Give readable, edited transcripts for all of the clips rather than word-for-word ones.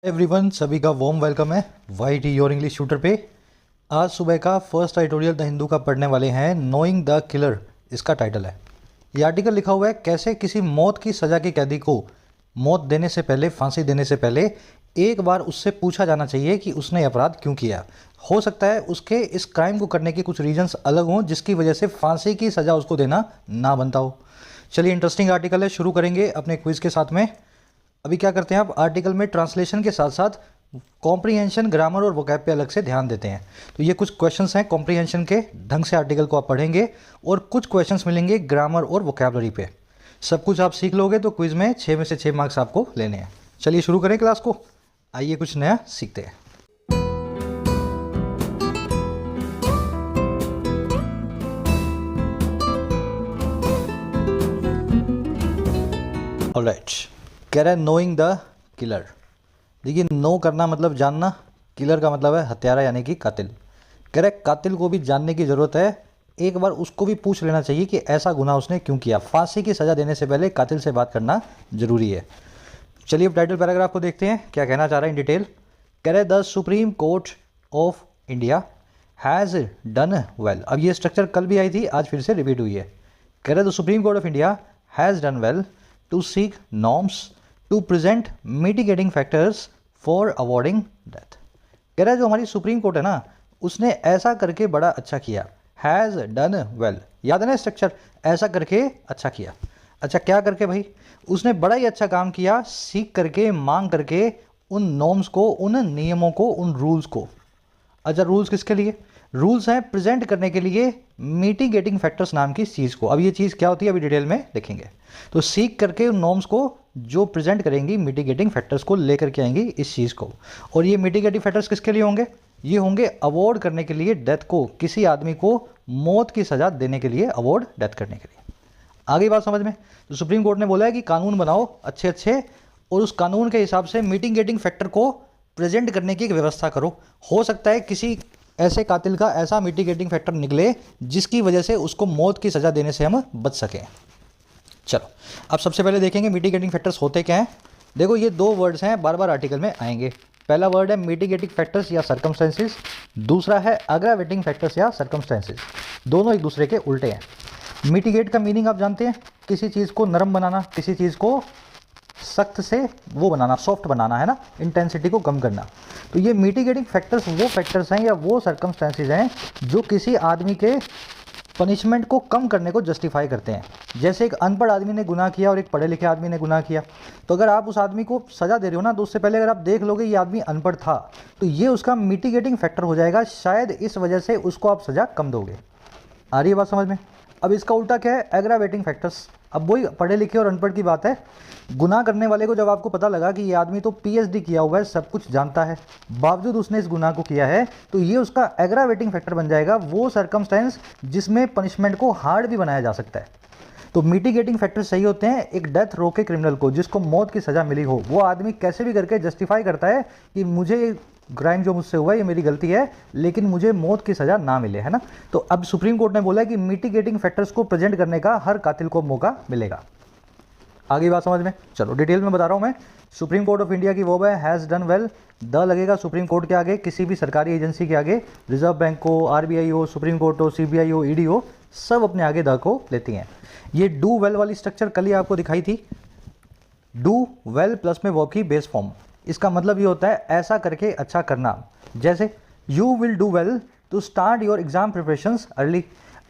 Everyone, सभी का warm welcome है Y T your English shooter पे। आज सुबह का फर्स्ट एडिटोरियल द हिंदू का पढ़ने वाले हैं। नोइंग द किलर इसका टाइटल है। ये आर्टिकल लिखा हुआ है कैसे किसी मौत की सज़ा के कैदी को मौत देने से पहले, फांसी देने से पहले एक बार उससे पूछा जाना चाहिए कि उसने अपराध क्यों किया। हो सकता है उसके इस क्राइम को करने के कुछ रीजंस अलग हों जिसकी वजह से फांसी की सज़ा उसको देना ना बनता हो। चलिए, इंटरेस्टिंग आर्टिकल है, शुरू करेंगे अपने क्विज़ के साथ में। अभी क्या करते हैं, आप आर्टिकल में ट्रांसलेशन के साथ साथ कॉम्प्रीहेंशन, ग्रामर और वोकैब पे अलग से ध्यान देते हैं। तो ये कुछ क्वेश्चंस हैं कॉम्प्रीहेंशन के, ढंग से आर्टिकल को आप पढ़ेंगे और कुछ क्वेश्चंस मिलेंगे ग्रामर और वोकैबलरी पे। सब कुछ आप सीख लोगे तो क्विज में 6 में से 6 मार्क्स आपको लेने हैं। चलिए शुरू करें क्लास को, आइए कुछ नया सीखते हैं। ऑलराइट, कह रहा है नोइंग द किलर। देखिए, नो करना मतलब जानना, किलर का मतलब है हत्यारा यानी कि कातिल। कह रहा है कातिल को भी जानने की ज़रूरत है, एक बार उसको भी पूछ लेना चाहिए कि ऐसा गुनाह उसने क्यों किया। फांसी की सज़ा देने से पहले कातिल से बात करना जरूरी है। चलिए अब टाइटल पैराग्राफ को देखते हैं, क्या कहना चाह रहा है इन डिटेल। कह रहे the supreme court of India has done well. अब ये स्ट्रक्चर कल भी आई थी, आज फिर से रिपीट हुई है। कह रहे the supreme court of India has done well to seek norms to present mitigating factors for awarding death। कह रहा है जो हमारी सुप्रीम कोर्ट है ना, उसने ऐसा करके बड़ा अच्छा किया। हैज़ डन वेल, याद है ना स्ट्रक्चर, ऐसा करके अच्छा किया। अच्छा क्या करके भाई, उसने बड़ा ही अच्छा काम किया, सीख करके, मांग करके, उन नॉर्म्स को, उन नियमों को, उन रूल्स को। अच्छा, रूल्स किसके लिए? रूल्स हैं प्रेजेंट करने के लिए मिटिगेटिंग फैक्टर्स नाम की चीज़ को। अब ये चीज़ क्या होती है अभी डिटेल में देखेंगे। तो सीख करके उन नॉर्म्स को जो प्रेजेंट करेंगी, मिटिगेटिंग फैक्टर्स को लेकर के आएंगी इस चीज़ को। और ये मिटिगेटिंग फैक्टर्स किसके लिए होंगे? ये होंगे अवॉर्ड करने के लिए डेथ को, किसी आदमी को मौत की सज़ा देने के लिए, अवॉर्ड डेथ करने के लिए। आगे बात समझ में? तो सुप्रीम कोर्ट ने बोला है कि कानून बनाओ अच्छे अच्छे और उस कानून के हिसाब से मिटिगेटिंग फैक्टर को प्रेजेंट करने की एक व्यवस्था करो। हो सकता है किसी ऐसे कातिल का ऐसा मिटिगेटिंग फैक्टर निकले जिसकी वजह से उसको मौत की सज़ा देने से हम बच सकें। चलो अब सबसे पहले देखेंगे मिटिगेटिंग फैक्टर्स होते क्या हैं। देखो, ये दो वर्ड्स हैं, बार बार आर्टिकल में आएंगे। पहला वर्ड है मिटिगेटिंग फैक्टर्स या सर्कमस्टेंसेस, दूसरा है अग्रावेटिंग फैक्टर्स या सर्कमस्टेंसेस। दोनों एक दूसरे के उल्टे हैं। मिटिगेट का मीनिंग आप जानते हैं, किसी चीज़ को नरम बनाना, किसी चीज़ को सख्त से वो बनाना, सॉफ्ट बनाना, है ना, इंटेंसिटी को कम करना। तो ये मिटिगेटिंग फैक्टर्स वो फैक्टर्स हैं या वो सर्कमस्टेंसेस हैं जो किसी आदमी के पनिशमेंट को कम करने को जस्टिफाई करते हैं। जैसे एक अनपढ़ आदमी ने गुनाह किया और एक पढ़े लिखे आदमी ने गुनाह किया, तो अगर आप उस आदमी को सज़ा दे रहे हो ना, तो उससे पहले अगर आप देख लोगे ये आदमी अनपढ़ था, तो ये उसका मिटिगेटिंग फैक्टर हो जाएगा, शायद इस वजह से उसको आप सज़ा कम दोगे। आ रही है बात समझ में? अब इसका उल्टा क्या है? Aggravating factors. अब वही पढ़े लिखे और अनपढ़ की बात है। गुनाह करने वाले को जब आपको पता लगा कि ये आदमी तो पीएचडी किया हुआ है, सब कुछ जानता है, बावजूद उसने इस गुनाह को किया है, तो ये उसका एग्रावेटिंग फैक्टर बन जाएगा, वो सर्कमस्टेंस जिसमें पनिशमेंट को हार्ड भी बनाया जा सकता है। तो मिटिगेटिंग फैक्टर सही होते हैं एक डेथ रो के क्रिमिनल को, जिसको मौत की सज़ा मिली हो, वो आदमी कैसे भी करके जस्टिफाई करता है कि मुझे क्राइम जो मुझसे हुआ है ये मेरी गलती है, लेकिन मुझे मौत की सज़ा ना मिले, है ना। तो अब सुप्रीम कोर्ट ने बोला है कि मिटिगेटिंग फैक्टर्स को प्रेजेंट करने का हर कातिल को मौका मिलेगा। आगे बात समझ में? चलो डिटेल में बता रहा हूँ मैं। सुप्रीम कोर्ट ऑफ इंडिया की वो है हैज़ डन वेल, द लगेगा सुप्रीम कोर्ट के आगे, किसी भी सरकारी एजेंसी के आगे, रिजर्व बैंक हो, आरबीआई हो, सुप्रीम कोर्ट हो, सीबीआई हो, ईडी हो, सब अपने आगे द को लेती हैं। ये डू वेल वाली स्ट्रक्चर कल ही आपको दिखाई थी। डू वेल प्लस में वर्ब की बेस फॉर्म, इसका मतलब ये होता है ऐसा करके अच्छा करना। जैसे you will do well to start your exam preparations early,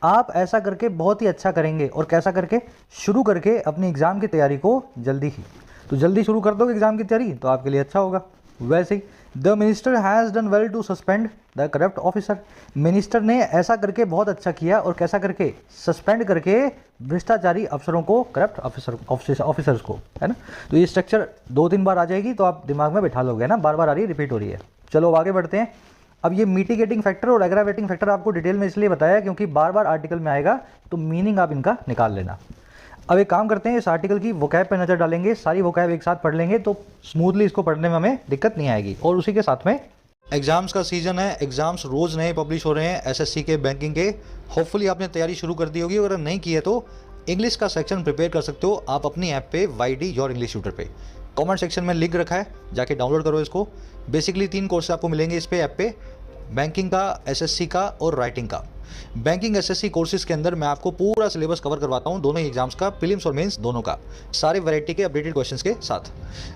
आप ऐसा करके बहुत ही अच्छा करेंगे, और कैसा करके? शुरू करके अपनी एग्ज़ाम की तैयारी को जल्दी ही। तो जल्दी शुरू कर दोगे एग्ज़ाम की तैयारी तो आपके लिए अच्छा होगा। वैसे ही the minister has done well to suspend the corrupt officer, minister ने ऐसा करके बहुत अच्छा किया, और कैसा करके? सस्पेंड करके भ्रष्टाचारी अफसरों को, करप्ट ऑफिसर्स को, है ना। तो ये स्ट्रक्चर 2-3 बार आ जाएगी तो आप दिमाग में बैठा लोगे ना, बार बार आ रही है, रिपीट हो रही है। चलो आगे बढ़ते हैं। अब ये मिटिगेटिंग फैक्टर और एग्रावेटिंग फैक्टर आपको डिटेल में इसलिए बताया क्योंकि बार बार आर्टिकल में आएगा, तो मीनिंग आप इनका निकाल लेना। अब एक काम करते हैं, इस आर्टिकल की वोकैब पे नज़र डालेंगे, सारी वोकैब एक साथ पढ़ लेंगे तो स्मूथली इसको पढ़ने में हमें दिक्कत नहीं आएगी। और उसी के साथ में एग्जाम्स का सीजन है, एग्जाम्स रोज़ नए पब्लिश हो रहे हैं एसएससी के, बैंकिंग के। होपफुली आपने तैयारी शुरू कर दी होगी, अगर नहीं की है तो इंग्लिश का सेक्शन प्रिपेयर कर सकते हो आप अपनी ऐप पे YD योर इंग्लिश शूटर पे। कमेंट सेक्शन में लिंक रखा है, जाके डाउनलोड करो इसको। बेसिकली 3 कोर्स आपको मिलेंगे इस पे ऐप पे, बैंकिंग का, एसएससी का और राइटिंग का। बैंकिंग एसएससी कोर्सेज के अंदर मैं आपको पूरा सिलेबस कवर करवाता हूँ, दोनों ही एग्जाम्स का, प्रीलिम्स और मेंस दोनों का, सारे वैरायटी के अपडेटेड क्वेश्चंस के साथ।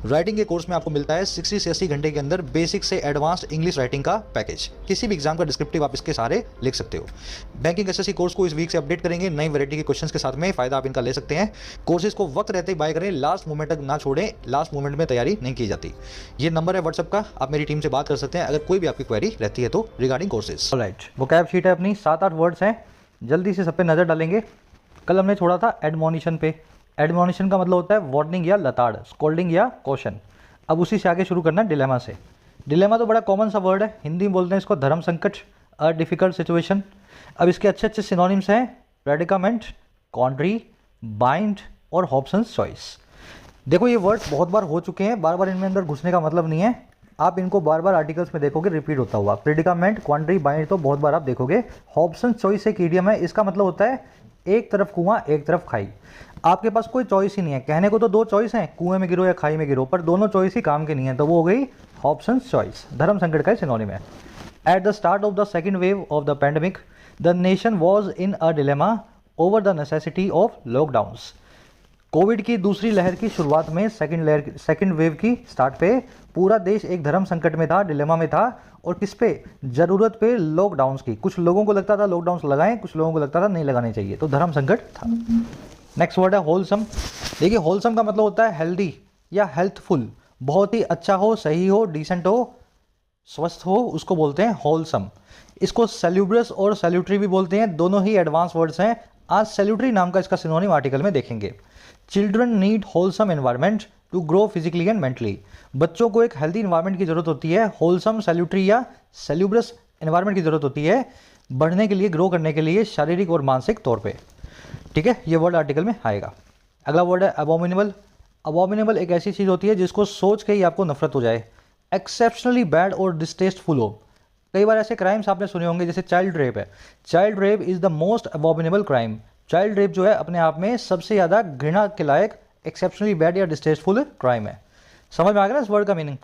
राइटिंग के कोर्स में आपको मिलता है 60 से 80 घंटे के अंदर बेसिक से एडवांस्ड इंग्लिश राइटिंग का पैकेज। किसी भी एग्जाम का डिस्क्रिप्टिव आप इसके सहारे लिख सकते हो। बैंकिंग एसएससी कोर्स को इस वीक से अपडेट करेंगे नई वैरायटी के क्वेश्चंस के साथ में, फायदा आप इनका ले सकते हैं। कोर्सेज को वक्त रहते ही बाय करें, लास्ट मोमेंट तक ना छोड़ें, लास्ट मोमेंट में तैयारी नहीं की जाती। ये नंबर है व्हाट्सएप का, आप मेरी टीम से बात कर सकते हैं अगर कोई भी आपकी क्वेरी रहती है तो regarding courses. Alright, vocab sheet है अपनी, 7-8 वर्ड्स हैं, जल्दी से सब पे नज़र डालेंगे। कल हमने छोड़ा था एडमोनिशन पे। एडमोनिशन का मतलब होता है वार्निंग या लताड़, स्कोल्डिंग या कॉशन। अब उसी से आगे शुरू करना है डिलेमा से। डिलेमा तो बड़ा कॉमन सा वर्ड है, हिंदी में बोलते हैं इसको धर्म संकट, अ डिफिकल्ट सिचुएशन। अब इसके अच्छे अच्छे सिनोनिम्स हैं, प्रेडिकामेंट, कॉन्ट्री, बाइंड और हॉब्सन्स चॉइस। देखो ये वर्ड्स बहुत बार हो चुके हैं, बार बार इनमें अंदर घुसने का मतलब नहीं है। आप इनको बार बार आर्टिकल्स में देखोगे रिपीट होता हुआ। प्रेडिकामेंट, क्वांट्री, बाइंड तो बहुत बार आप देखोगे। हॉब्सन चॉइस एक इडियम है, इसका मतलब होता है एक तरफ कुआं एक तरफ खाई। आपके पास कोई चॉइस ही नहीं है, कहने को तो 2 चॉइस हैं, कुएं में गिरो या खाई में गिरो, पर दोनों चॉइस ही काम की नहीं है, तो वो हो गई हॉब्सन चॉइस। धर्म संकट का सिनोनिम है। At the start of the second wave of the pandemic the nation was in a dilemma over the necessity of lockdowns. Covid की दूसरी लहर की शुरुआत में, सेकेंड वेव की स्टार्ट पे पूरा देश एक धर्म संकट में था, डिलेमा में था। और किस पे? जरूरत पे लॉकडाउन्स की। कुछ लोगों को लगता था लॉकडाउन्स लगाएं, कुछ लोगों को लगता था नहीं लगाने चाहिए, तो धर्म संकट था। नेक्स्ट वर्ड है होलसम। देखिए होलसम का मतलब होता है हेल्दी या हेल्थफुल, बहुत ही अच्छा हो, सही हो, डिसेंट हो, स्वस्थ हो, उसको बोलते हैं होलसम। इसको सेल्यूब्रस और सेल्यूटरी भी बोलते हैं, दोनों ही एडवांस वर्ड्स हैं। आज सेल्यूटरी नाम का इसका सिनोनिम आर्टिकल में देखेंगे। Children need wholesome environment to grow physically and mentally. बच्चों को एक हेल्दी एनवायरनमेंट की जरूरत होती है, होलसम, सेल्यूटरी या सेल्यूब्रस एनवायरनमेंट की जरूरत होती है बढ़ने के लिए, ग्रो करने के लिए, शारीरिक और मानसिक तौर पे। ठीक है, ये वर्ड आर्टिकल में आएगा। अगला वर्ड है अबोमिनेबल। अबोमिनेबल एक ऐसी चीज़ होती है जिसको सोच के ही आपको नफरत हो जाए, एक्सेप्शनली बैड और डिस्टेस्टफुल हो। कई बार ऐसे क्राइम्स आपने सुने होंगे, जैसे चाइल्ड रेप है। Child rape is the most abominable crime. Child rape जो है अपने आप में सबसे ज़्यादा घृणा के लायक, एक्सेप्शनली बैड या डिस्टेस्टफुल क्राइम है। समझ में आ गया ना इस वर्ड का मीनिंग?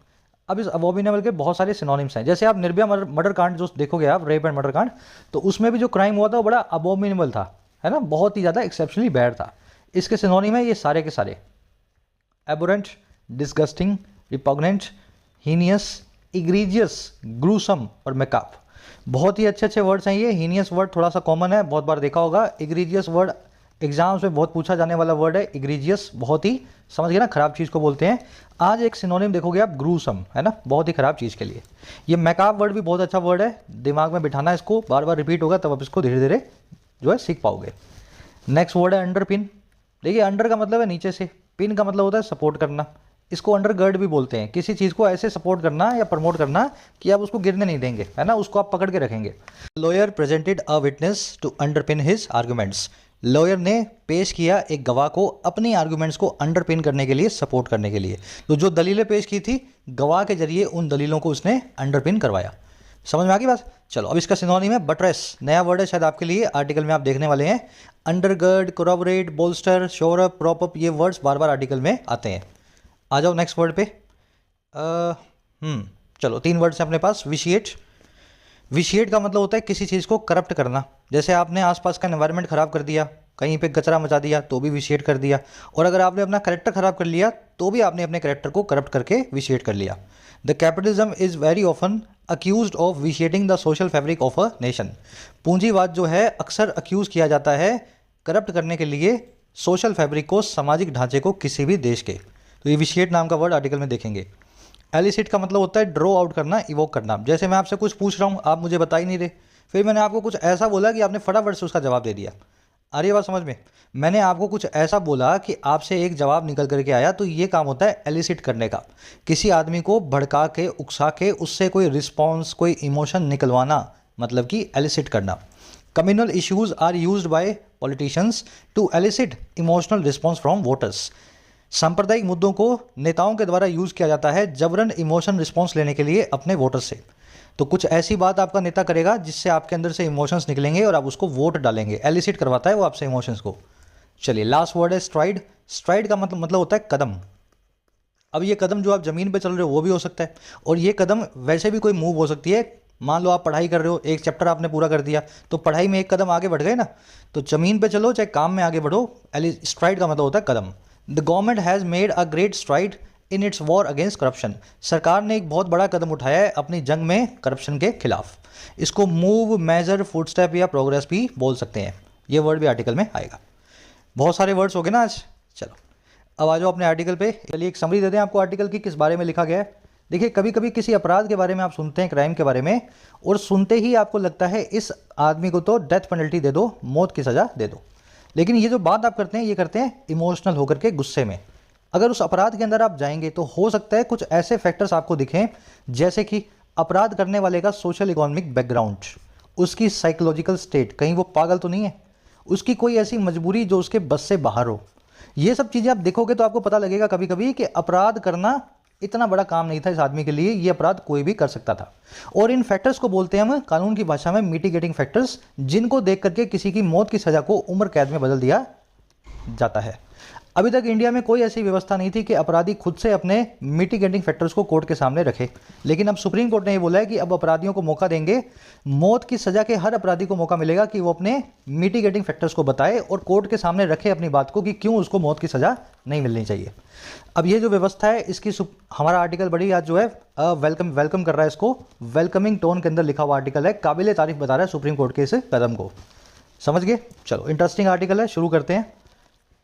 अब इस अबोमिनेबल के बहुत सारे सिनोनिम्स हैं। जैसे आप निर्भया मर्डर कांड जो देखोगे आप, रेप एंड मर्डर कांड, तो उसमें भी जो क्राइम हुआ था वो बड़ा अबोमिनेबल था, है ना, बहुत ही ज़्यादा एक्सेप्शनली बैड था। इसके सिनोनिम है ये सारे के सारे, aberrant, disgusting, repugnant, heinous, egregious, gruesome और मेकाप। बहुत ही अच्छे अच्छे वर्ड्स हैं ये। हीनियस वर्ड थोड़ा सा कॉमन है, बहुत बार देखा होगा। इग्रीजियस वर्ड एग्जाम्स में बहुत पूछा जाने वाला वर्ड है। इग्रीजियस बहुत ही, समझ गए ना, खराब चीज़ को बोलते हैं। आज एक सिनोनिम देखोगे आप, ग्रूसम, है ना, बहुत ही खराब चीज़ के लिए। ये मेकाप वर्ड भी बहुत अच्छा वर्ड है, दिमाग में बिठाना, इसको बार बार रिपीट होगा तब आप इसको धीरे धीरे जो है सीख पाओगे। नेक्स्ट वर्ड है अंडर पिन। देखिए अंडर का मतलब है नीचे से, पिन का मतलब होता है सपोर्ट करना। इसको अंडरगर्ड भी बोलते हैं, किसी चीज़ को ऐसे सपोर्ट करना या प्रमोट करना कि आप उसको गिरने नहीं देंगे, है ना, उसको आप पकड़ के रखेंगे। Lawyer presented a witness to underpin his arguments. Lawyer ने पेश किया एक गवाह को अपनी आर्गुमेंट्स को अंडरपिन करने के लिए, सपोर्ट करने के लिए। तो जो दलीलें पेश की थी, गवाह के जरिए उन दलीलों को उसने अंडरपिन करवाया। समझ में आ गई बात? चलो अब इसका सिनोनिम है बट्रेस। नया वर्ड है शायद आपके लिए, आर्टिकल में आप देखने वाले हैं। Undergird, corroborate, bolster, shore up, prop up, ये वर्ड्स बार बार आर्टिकल में आते हैं। आ जाओ नेक्स्ट वर्ड पे। चलो 3 वर्ड्स हैं अपने पास। विशिएट। विशिएट का मतलब होता है किसी चीज़ को करप्ट करना। जैसे आपने आसपास का एनवायरनमेंट ख़राब कर दिया, कहीं पे कचरा मचा दिया तो भी विशिएट कर दिया। और अगर आपने अपना कैरेक्टर ख़राब कर लिया तो भी आपने अपने कैरेक्टर को करप्ट करके विशिएट कर लिया। The capitalism is very often accused of vitiating the social fabric of a nation. पूंजीवाद जो है अक्सर अक्यूज़ किया जाता है करप्ट करने के लिए सोशल फैब्रिक को, सामाजिक ढांचे को किसी भी देश के। तो ये विशिएट नाम का वर्ड आर्टिकल में देखेंगे। एलिसिट का मतलब होता है ड्रॉ आउट करना, इवोक करना। जैसे मैं आपसे कुछ पूछ रहा हूँ, आप मुझे बता ही नहीं रहे, फिर मैंने आपको कुछ ऐसा बोला कि आपने फटाफट से उसका जवाब दे दिया। आ रही है बात समझ में? मैंने आपको कुछ ऐसा बोला कि आपसे एक जवाब निकल करके आया, तो ये काम होता है एलिसिट करने का। किसी आदमी को भड़का के, उकसा के, उससे कोई रिस्पॉन्स, कोई इमोशन निकलवाना, मतलब कि एलिसिट करना। Communal issues are used by politicians to elicit emotional response from voters. सांप्रदायिक मुद्दों को नेताओं के द्वारा यूज़ किया जाता है जबरन इमोशन रिस्पॉन्स लेने के लिए अपने वोटर से। तो कुछ ऐसी बात आपका नेता करेगा जिससे आपके अंदर से इमोशंस निकलेंगे और आप उसको वोट डालेंगे। एलिसिट करवाता है वो आपसे इमोशंस को। चलिए लास्ट वर्ड है स्ट्राइड। स्ट्राइड का मतलब होता है कदम। अब ये कदम जो आप ज़मीन पे चल रहे हो वो भी हो सकता है, और ये कदम वैसे भी कोई मूव हो सकती है। मान लो आप पढ़ाई कर रहे हो, एक चैप्टर आपने पूरा कर दिया, तो पढ़ाई में एक कदम आगे बढ़ गए ना। तो ज़मीन पे चलो चाहे काम में आगे बढ़ो, स्ट्राइड का मतलब होता है कदम। The government has made a great stride in its war against corruption. सरकार ने एक बहुत बड़ा कदम उठाया है अपनी जंग में करप्शन के खिलाफ। इसको मूव, मेजर, फुटस्टेप या प्रोग्रेस भी बोल सकते हैं। ये वर्ड भी आर्टिकल में आएगा। बहुत सारे वर्ड्स हो गए ना आज। चलो अब आ जाओ अपने आर्टिकल पे। चलिए एक समरी दे दें आपको आर्टिकल की, किस बारे में लिखा गया है। देखिए कभी कभी किसी अपराध के बारे में आप सुनते हैं, क्राइम के बारे में, और सुनते ही आपको लगता है इस आदमी को तो डेथ पेनल्टी दे दो, मौत की सज़ा दे दो। लेकिन ये जो बात आप करते हैं ये करते हैं इमोशनल होकर के, गुस्से में। अगर उस अपराध के अंदर आप जाएंगे तो हो सकता है कुछ ऐसे फैक्टर्स आपको दिखें, जैसे कि अपराध करने वाले का सोशल इकोनॉमिक बैकग्राउंड, उसकी साइकोलॉजिकल स्टेट, कहीं वो पागल तो नहीं है, उसकी कोई ऐसी मजबूरी जो उसके बस से बाहर हो। ये सब चीज़ें आप देखोगे तो आपको पता लगेगा कभी कभी कि अपराध करना इतना बड़ा काम नहीं था इस आदमी के लिए, ये अपराध कोई भी कर सकता था। और इन फैक्टर्स को बोलते हैं हम कानून की भाषा में मिटिगेटिंग फैक्टर्स, जिनको देख करके किसी की मौत की सज़ा को उम्र कैद में बदल दिया जाता है। अभी तक इंडिया में कोई ऐसी व्यवस्था नहीं थी कि अपराधी खुद से अपने मिटिगेटिंग फैक्टर्स को कोर्ट के सामने रखे। लेकिन अब सुप्रीम कोर्ट ने ये बोला है कि अब अपराधियों को मौका देंगे, मौत की सज़ा के हर अपराधी को मौका मिलेगा कि वो अपने मिटिगेटिंग फैक्टर्स को बताए और कोर्ट के सामने रखे अपनी बात को कि क्यों उसको मौत की सज़ा नहीं मिलनी चाहिए। अब ये जो व्यवस्था है इसकी हमारा आर्टिकल बड़ी आज जो है वेलकम कर रहा है इसको। वेलकमिंग टोन के अंदर लिखा हुआ आर्टिकल है, काबिल तारीफ बता रहा है सुप्रीम कोर्ट के इस कदम को। समझ गए? चलो इंटरेस्टिंग आर्टिकल है, शुरू करते हैं।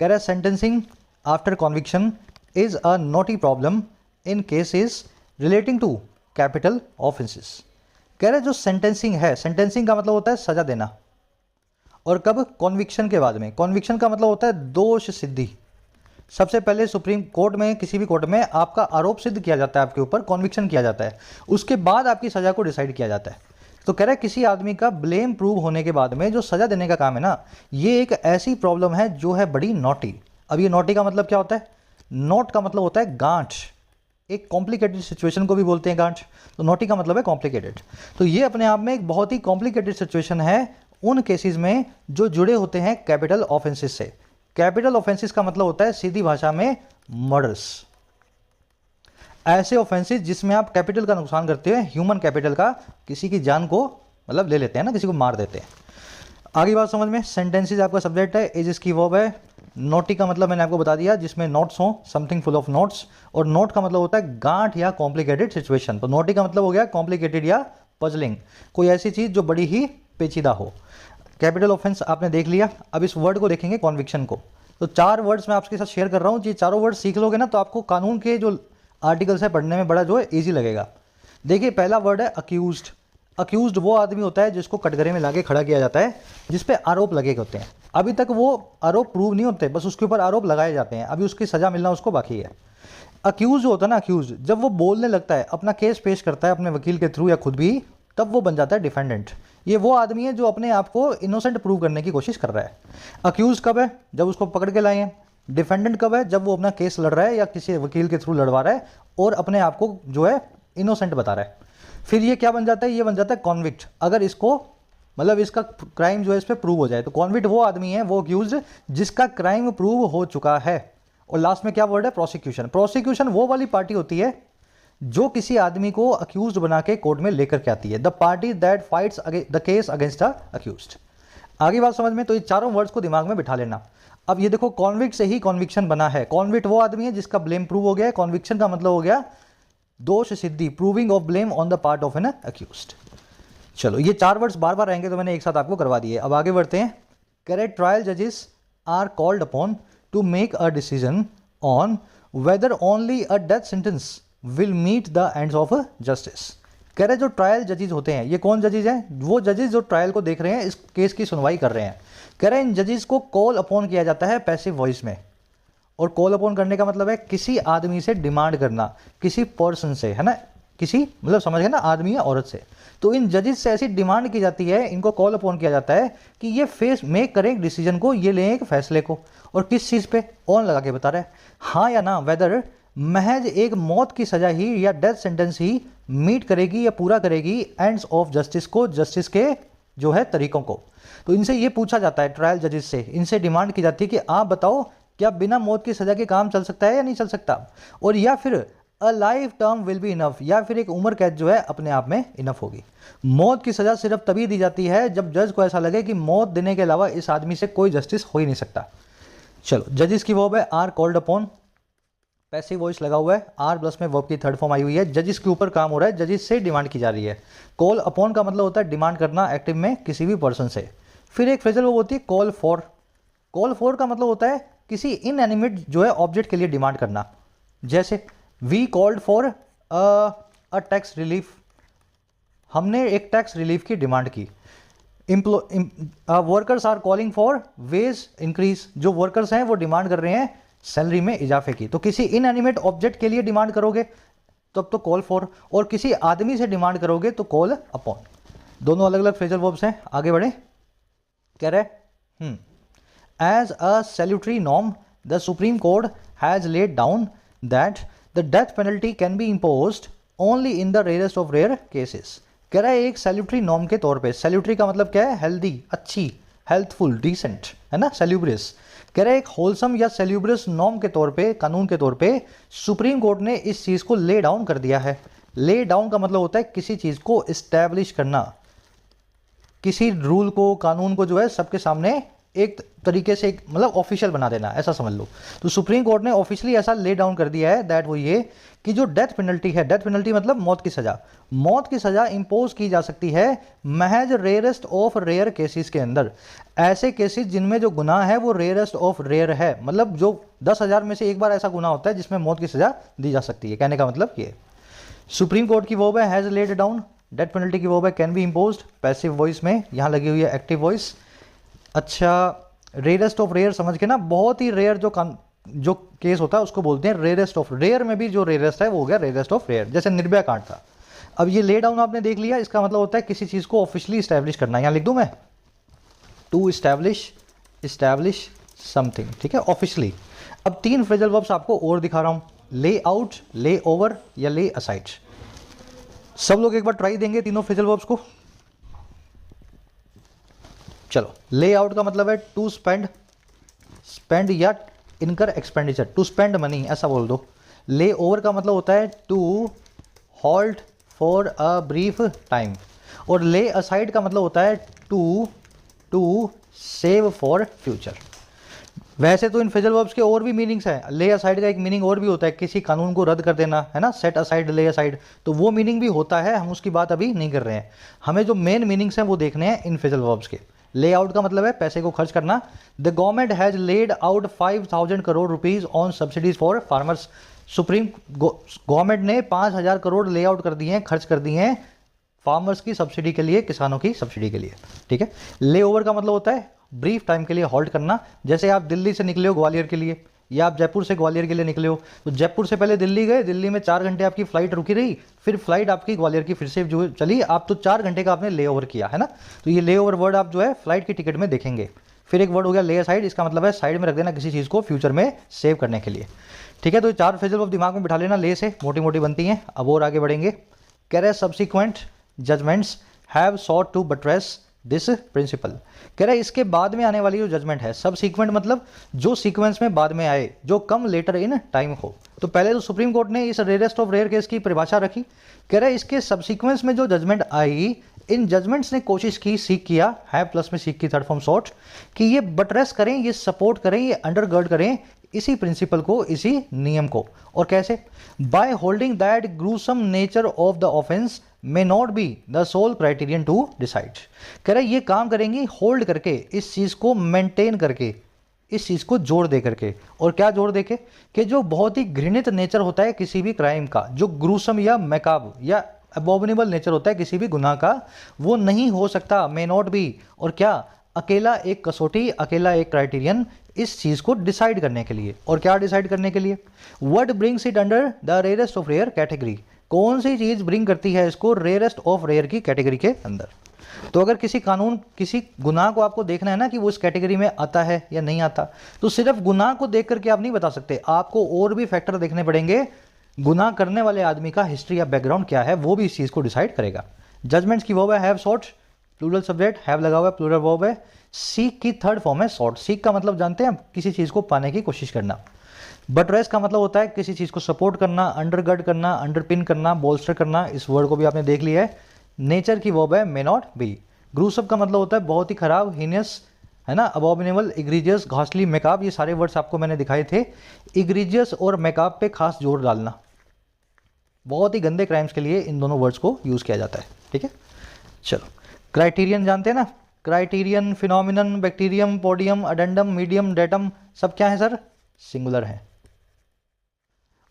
कह रहा है sentencing after conviction is a knotty problem in cases relating to capital offences. कह रहे जो सेंटेंसिंग है, सेंटेंसिंग का मतलब होता है सजा देना, और कब? कॉन्विक्शन के बाद में। कॉन्विक्शन का मतलब होता है दोष सिद्धि। सबसे पहले सुप्रीम कोर्ट में, किसी भी कोर्ट में आपका आरोप सिद्ध किया जाता है, आपके ऊपर कॉन्विक्शन किया जाता है, उसके बाद आपकी सजा को डिसाइड किया जाता है। तो कह रहा है किसी आदमी का ब्लेम प्रूव होने के बाद में जो सजा देने का काम है ना, ये एक ऐसी प्रॉब्लम है जो है बड़ी नॉटी। अब ये नॉटी का मतलब क्या होता है? नॉट का मतलब होता है गांठ, एक कॉम्प्लिकेटेड सिचुएशन को भी बोलते हैं गांठ। तो नॉटी का मतलब है कॉम्प्लिकेटेड। तो ये अपने आप में एक बहुत ही कॉम्प्लिकेटेड सिचुएशन है उन केसेस में जो जुड़े होते हैं कैपिटल ऑफेंसेस से। कैपिटल ऑफेंसेस का मतलब होता है सीधी भाषा में मर्डर्स। ऐसे ऑफेंसेस जिसमें आप कैपिटल का नुकसान करते हैं, ह्यूमन कैपिटल का, किसी की जान को मतलब ले लेते हैं ना, किसी को मार देते हैं। आगे बात समझ में। सेंटेंसेस आपका सब्जेक्ट है, एज इसकी वर्ब है। नोटी का मतलब मैंने आपको बता दिया, जिसमें नोट्स हो, समथिंग फुल ऑफ नोट्स। और नोट का मतलब होता है गांठ या कॉम्प्लिकेटेड सिचुएशन। तो नोटी का मतलब हो गया कॉम्प्लिकेटेड या पजलिंग, कोई ऐसी चीज़ जो बड़ी ही पेचीदा हो। कैपिटल ऑफेंस आपने देख लिया। अब इस वर्ड को देखेंगे, कॉन्विक्शन को। तो 4 वर्ड्स मैं आपके साथ शेयर कर रहा हूँ, ये चारों वर्ड सीख लोगे ना तो आपको कानून के जो आर्टिकल्स है पढ़ने में बड़ा जो है ईजी लगेगा। देखिए पहला वर्ड है अक्यूज्ड। अक्यूज्ड वो आदमी होता है जिसको कटघरे में लाके खड़ा किया जाता है, जिस पे आरोप लगे होते हैं। अभी तक वो आरोप प्रूव नहीं होते, बस उसके ऊपर आरोप लगाए जाते हैं, अभी उसकी सजा मिलना उसको बाकी है। अक्यूज जो होता है ना, अक्यूज जब वो बोलने लगता है, अपना केस पेश करता है अपने वकील के थ्रू या खुद भी, तब वो बन जाता है डिफेंडेंट। ये वो आदमी है जो अपने आप को इनोसेंट प्रूव करने की कोशिश कर रहा है। अक्यूज कब है? जब उसको पकड़ के लाए हैं। डिफेंडेंट कब है? जब वो अपना केस लड़ रहा है या किसी वकील के थ्रू लड़वा रहा है और अपने आप को जो है इनोसेंट बता रहा है। फिर ये क्या बन जाता है? ये बन जाता है कॉन्विक्ट, अगर इसको मतलब इसका क्राइम जो है इस पर प्रूव हो जाए। तो कॉन्विक्ट वो आदमी है, वो अक्यूज जिसका क्राइम प्रूव हो चुका है। और लास्ट में क्या वर्ड है? प्रोसिक्यूशन। प्रोसिक्यूशन वो वाली पार्टी होती है जो किसी आदमी को अक्यूज्ड बना के कोर्ट में लेकर के आती है। The party that fights the case against the accused. आगे बात समझ में। तो ये चारों वर्ड्स को दिमाग में बिठा लेना। अब ये देखो, कॉन्विक्ट से ही कॉन्विक्शन बना है। कॉन्विक्ट वो आदमी है जिसका ब्लेम प्रूव हो गया है। कॉन्विक्शन का मतलब हो गया दोष सिद्धि, proving of blame on the part of an accused. चलो ये 4 वर्ड्स बार बार आएंगे तो मैंने एक साथ आपको करवा दिए। अब आगे बढ़ते हैं। करेक्ट ट्रायल जजेस are called upon to make a decision on whether only a death sentence will meet the ends of justice. कह रहे जो ट्रायल जजेस होते हैं, ये कौन जजेस हैं? वो जजेस जो ट्रायल को देख रहे हैं, इस केस की सुनवाई कर रहे हैं। कह रहे हैं इन जजेस को कॉल अपॉन किया जाता है पैसिव वॉइस में। और कॉल अपॉन करने का मतलब है किसी आदमी से डिमांड करना, किसी पर्सन से, है ना, किसी मतलब समझ गए ना, आदमी या औरत से। तो इन जजेस से ऐसी डिमांड की जाती है, इनको कॉल अपॉन किया जाता है कि ये फेस मेक करें एक डिसीजन को, ये लें एक फैसले को। और किस चीज़ पे? ऑन लगा के बता रहा है, हाँ या ना, वेदर महज एक मौत की सजा ही या डेथ सेंटेंस ही मीट करेगी या पूरा करेगी एंड्स ऑफ जस्टिस को, जस्टिस के जो है तरीकों को। तो इनसे ये पूछा जाता है, ट्रायल जजेस से इनसे डिमांड की जाती है कि आप बताओ क्या बिना मौत की सज़ा के काम चल सकता है या नहीं चल सकता? और या फिर a life term will be enough, या फिर एक उम्र कैद जो है अपने आप में इनफ होगी। मौत की सज़ा सिर्फ तभी दी जाती है जब जज को ऐसा लगे कि मौत देने के अलावा इस आदमी से कोई जस्टिस हो ही नहीं सकता। चलो, जजेस की वर्ब है are called upon, passive voice लगा हुआ है, आर प्लस में वर्ब की थर्ड फॉर्म आई हुई है, जजिस के ऊपर काम हो रहा है, जजिस से डिमांड की जा रही है। कॉल अपॉन का मतलब होता है डिमांड करना एक्टिव में किसी भी पर्सन से। फिर एक फ्रेजल वर्ब होती है कॉल फॉर। कॉल फॉर का मतलब होता है किसी इनएनिमेट जो है ऑब्जेक्ट के लिए डिमांड करना। जैसे we called for a tax relief, हमने एक टैक्स रिलीफ की डिमांड की। Workers are calling for wage increase, जो वर्कर्स हैं वो डिमांड कर रहे हैं सैलरी में इजाफे की। तो किसी इनएनिमेट ऑब्जेक्ट के लिए डिमांड करोगे तो अब तो कॉल फॉर, और किसी आदमी से डिमांड करोगे तो कॉल अपॉन। दोनों अलग अलग फ्रेजल वर्ब्स हैं। आगे बढ़े, कह रहे as a salutary norm the supreme court has laid down that the death penalty can be imposed only in the rarest of rare cases. कह रहा है एक सैल्यूटरी नॉर्म के तौर पे, सैल्यूटरी का मतलब क्या है? हेल्दी, अच्छी, हेल्थफुल, डिसेंट, है ना, सैल्यूब्रियस। कह रहा है एक होलसम या सैल्यूब्रियस नॉर्म के तौर पे, कानून के तौर पे सुप्रीम कोर्ट ने इस चीज़ को ले डाउन कर दिया है। ले डाउन का मतलब होता है किसी चीज़ को इस्टेब्लिश करना, किसी रूल को, कानून को जो है सबके सामने एक तरीके से एक मतलब ऑफिशियल बना देना, ऐसा समझ लो। तो सुप्रीम कोर्ट ने ऑफिशियली ऐसा ले डाउन कर दिया है दैट वो ये कि जो डेथ पेनल्टी है, डेथ पेनल्टी मतलब मौत की सज़ा, मौत की सज़ा इंपोज की जा सकती है महज रेयरेस्ट ऑफ रेयर केसेस के अंदर। ऐसे केसेस जिनमें जो गुनाह है वो रेयरेस्ट ऑफ रेयर है, मतलब जो 10,000 में से एक बार ऐसा गुनाह होता है जिसमें मौत की सज़ा दी जा सकती है। कहने का मतलब ये सुप्रीम कोर्ट की वर्ब है has laid down, death penalty की वर्ब है can be imposed, passive voice में यहाँ लगी हुई है एक्टिव वॉइस। अच्छा, रेयरेस्ट ऑफ रेयर समझ के ना, बहुत ही रेयर जो केस होता है उसको बोलते हैं रेयरेस्ट ऑफ रेयर, में भी जो रेयरेस्ट है वो हो गया रेयरेस्ट ऑफ रेयर। जैसे निर्भया कांड था। अब ये ले डाउन आपने देख लिया, इसका मतलब होता है किसी चीज़ को ऑफिशियली इस्टेब्लिश करना। यहाँ लिख दूँ मैं, टू इस्टेब्लिश समथिंग, ठीक है, ऑफिशियली। अब 3 फ्रेजल वर्ब्स आपको और दिखा रहा हूँ, ले आउट, ले ओवर या ले असाइड। सब लोग एक बार ट्राई देंगे तीनों फ्रेजल वर्ब्स को। चलो, ले आउट का मतलब है टू स्पेंड या इनकर एक्सपेंडिचर, टू स्पेंड मनी ऐसा बोल दो। ले ओवर का मतलब होता है to halt for a brief time, और ले असाइड का मतलब होता है टू सेव फॉर फ्यूचर। वैसे तो इन फ्रेजल वर्ब्स के और भी मीनिंग्स हैं। ले असाइड का एक मीनिंग और भी होता है किसी कानून को रद्द कर देना, है ना, सेट असाइड, ले असाइड, तो वो मीनिंग भी होता है, हम उसकी बात अभी नहीं कर रहे हैं। हमें जो मेन मीनिंग्स हैं वो देखने हैं इन फ्रेजल वर्ब्स के। ले आउट का मतलब है पैसे को खर्च करना। The government has laid out 5,000 crore rupees on subsidies for farmers. Supreme government ने 5,000 करोड़ ले आउट कर दिए हैं, खर्च कर दिए हैं फार्मर्स की सब्सिडी के लिए, किसानों की सब्सिडी के लिए, ठीक है। ले ओवर का मतलब होता है ब्रीफ टाइम के लिए हॉल्ट करना। जैसे आप दिल्ली से निकले हो ग्वालियर के लिए, या आप जयपुर से ग्वालियर के लिए निकले हो, तो जयपुर से पहले दिल्ली गए, दिल्ली में 4 घंटे आपकी फ्लाइट रुकी रही, फिर फ्लाइट आपकी ग्वालियर की फिर से जो चली, आप तो 4 घंटे का आपने ले ओवर किया, है ना। तो ये ले ओवर वर्ड आप जो है फ्लाइट की टिकट में देखेंगे। फिर एक वर्ड हो गया ले असाइड, इसका मतलब है साइड में रख देना किसी चीज़ को फ्यूचर में सेव करने के लिए, ठीक है। तो 4 फ्रेजल वर्ब दिमाग में बिठा लेना, ले से मोटी मोटी बनती हैं। अब और आगे बढ़ेंगे। कह रहे subsequent judgments have sought to buttress this principle. कह रहा है इसके बाद में आने वाली जो जजमेंट है, सब सीक्वेंट मतलब जो सीक्वेंस में बाद में आए, जो कम लेटर इन टाइम हो। तो पहले तो सुप्रीम कोर्ट ने इस रेयरेस्ट ऑफ रेयर केस की परिभाषा रखी। कह रहा है इसके सब सीक्वेंस में जो जजमेंट आई, इन जजमेंट्स ने कोशिश की, सीख किया, है प्लस में सीख की थर्ड फॉर्म सॉट, कि ये बटरेस करें, ये सपोर्ट करें, ये अंडरगर्ड करें इसी प्रिंसिपल को, इसी नियम को। और कैसे? By holding that gruesome nature of the offence may not be the sole criterion to decide. कह रहे ये काम करेंगी होल्ड करके, इस चीज़ को मेंटेन करके, इस चीज़ को जोड़ दे करके। और क्या जोड़ दे के? कि जो बहुत ही घृणित नेचर होता है किसी भी क्राइम का, जो ग्रूसम या मैकाब या अबॉमिनेबल नेचर होता है किसी भी गुनाह का, वो नहीं हो सकता, मे नॉट बी। और क्या? अकेला एक कसौटी, अकेला एक क्राइटेरियन इस चीज़ को डिसाइड करने के लिए। और क्या डिसाइड करने के लिए? What brings it under the rarest of rare category. कौन सी चीज़ ब्रिंग करती है इसको रेयरेस्ट ऑफ रेयर की कैटेगरी के अंदर। तो अगर किसी कानून, किसी गुनाह को आपको देखना है ना कि वो इस कैटेगरी में आता है या नहीं आता, तो सिर्फ गुनाह को देख करके आप नहीं बता सकते, आपको और भी फैक्टर देखने पड़ेंगे। गुनाह करने वाले आदमी का हिस्ट्री या बैकग्राउंड क्या है, वो भी इस चीज़ को डिसाइड करेगा। जजमेंट्स की वर्ब है have sought, plural subject, have लगा हुआ है, प्लूरल वर्ब है। सीक की थर्ड फॉर्म है सॉट। सीक का मतलब जानते हैं आप, किसी चीज़ को पाने की कोशिश करना। बटरेस का मतलब होता है किसी चीज़ को सपोर्ट करना, अंडरगर्ड करना, अंडरपिन करना, बोल्स्टर करना। इस वर्ड को भी आपने देख लिया है। नेचर की वर्ब है मे नॉट बी। ग्रूसअप का मतलब होता है बहुत ही खराब, हीनियस, है ना, अबॉमिनेबल, इग्रीजियस, घासली, मेकअप। ये सारे वर्ड्स आपको मैंने दिखाए थे। इग्रीजियस और मेकअप पे खास जोर डालना। बहुत ही गंदे क्राइम्स के लिए इन दोनों वर्ड्स को यूज़ किया जाता है, ठीक है। चलो, क्राइटेरियन जानते हैं ना, criterion, phenomenon, bacterium, podium, addendum, medium, datum, सब क्या है सर? सिंगुलर है।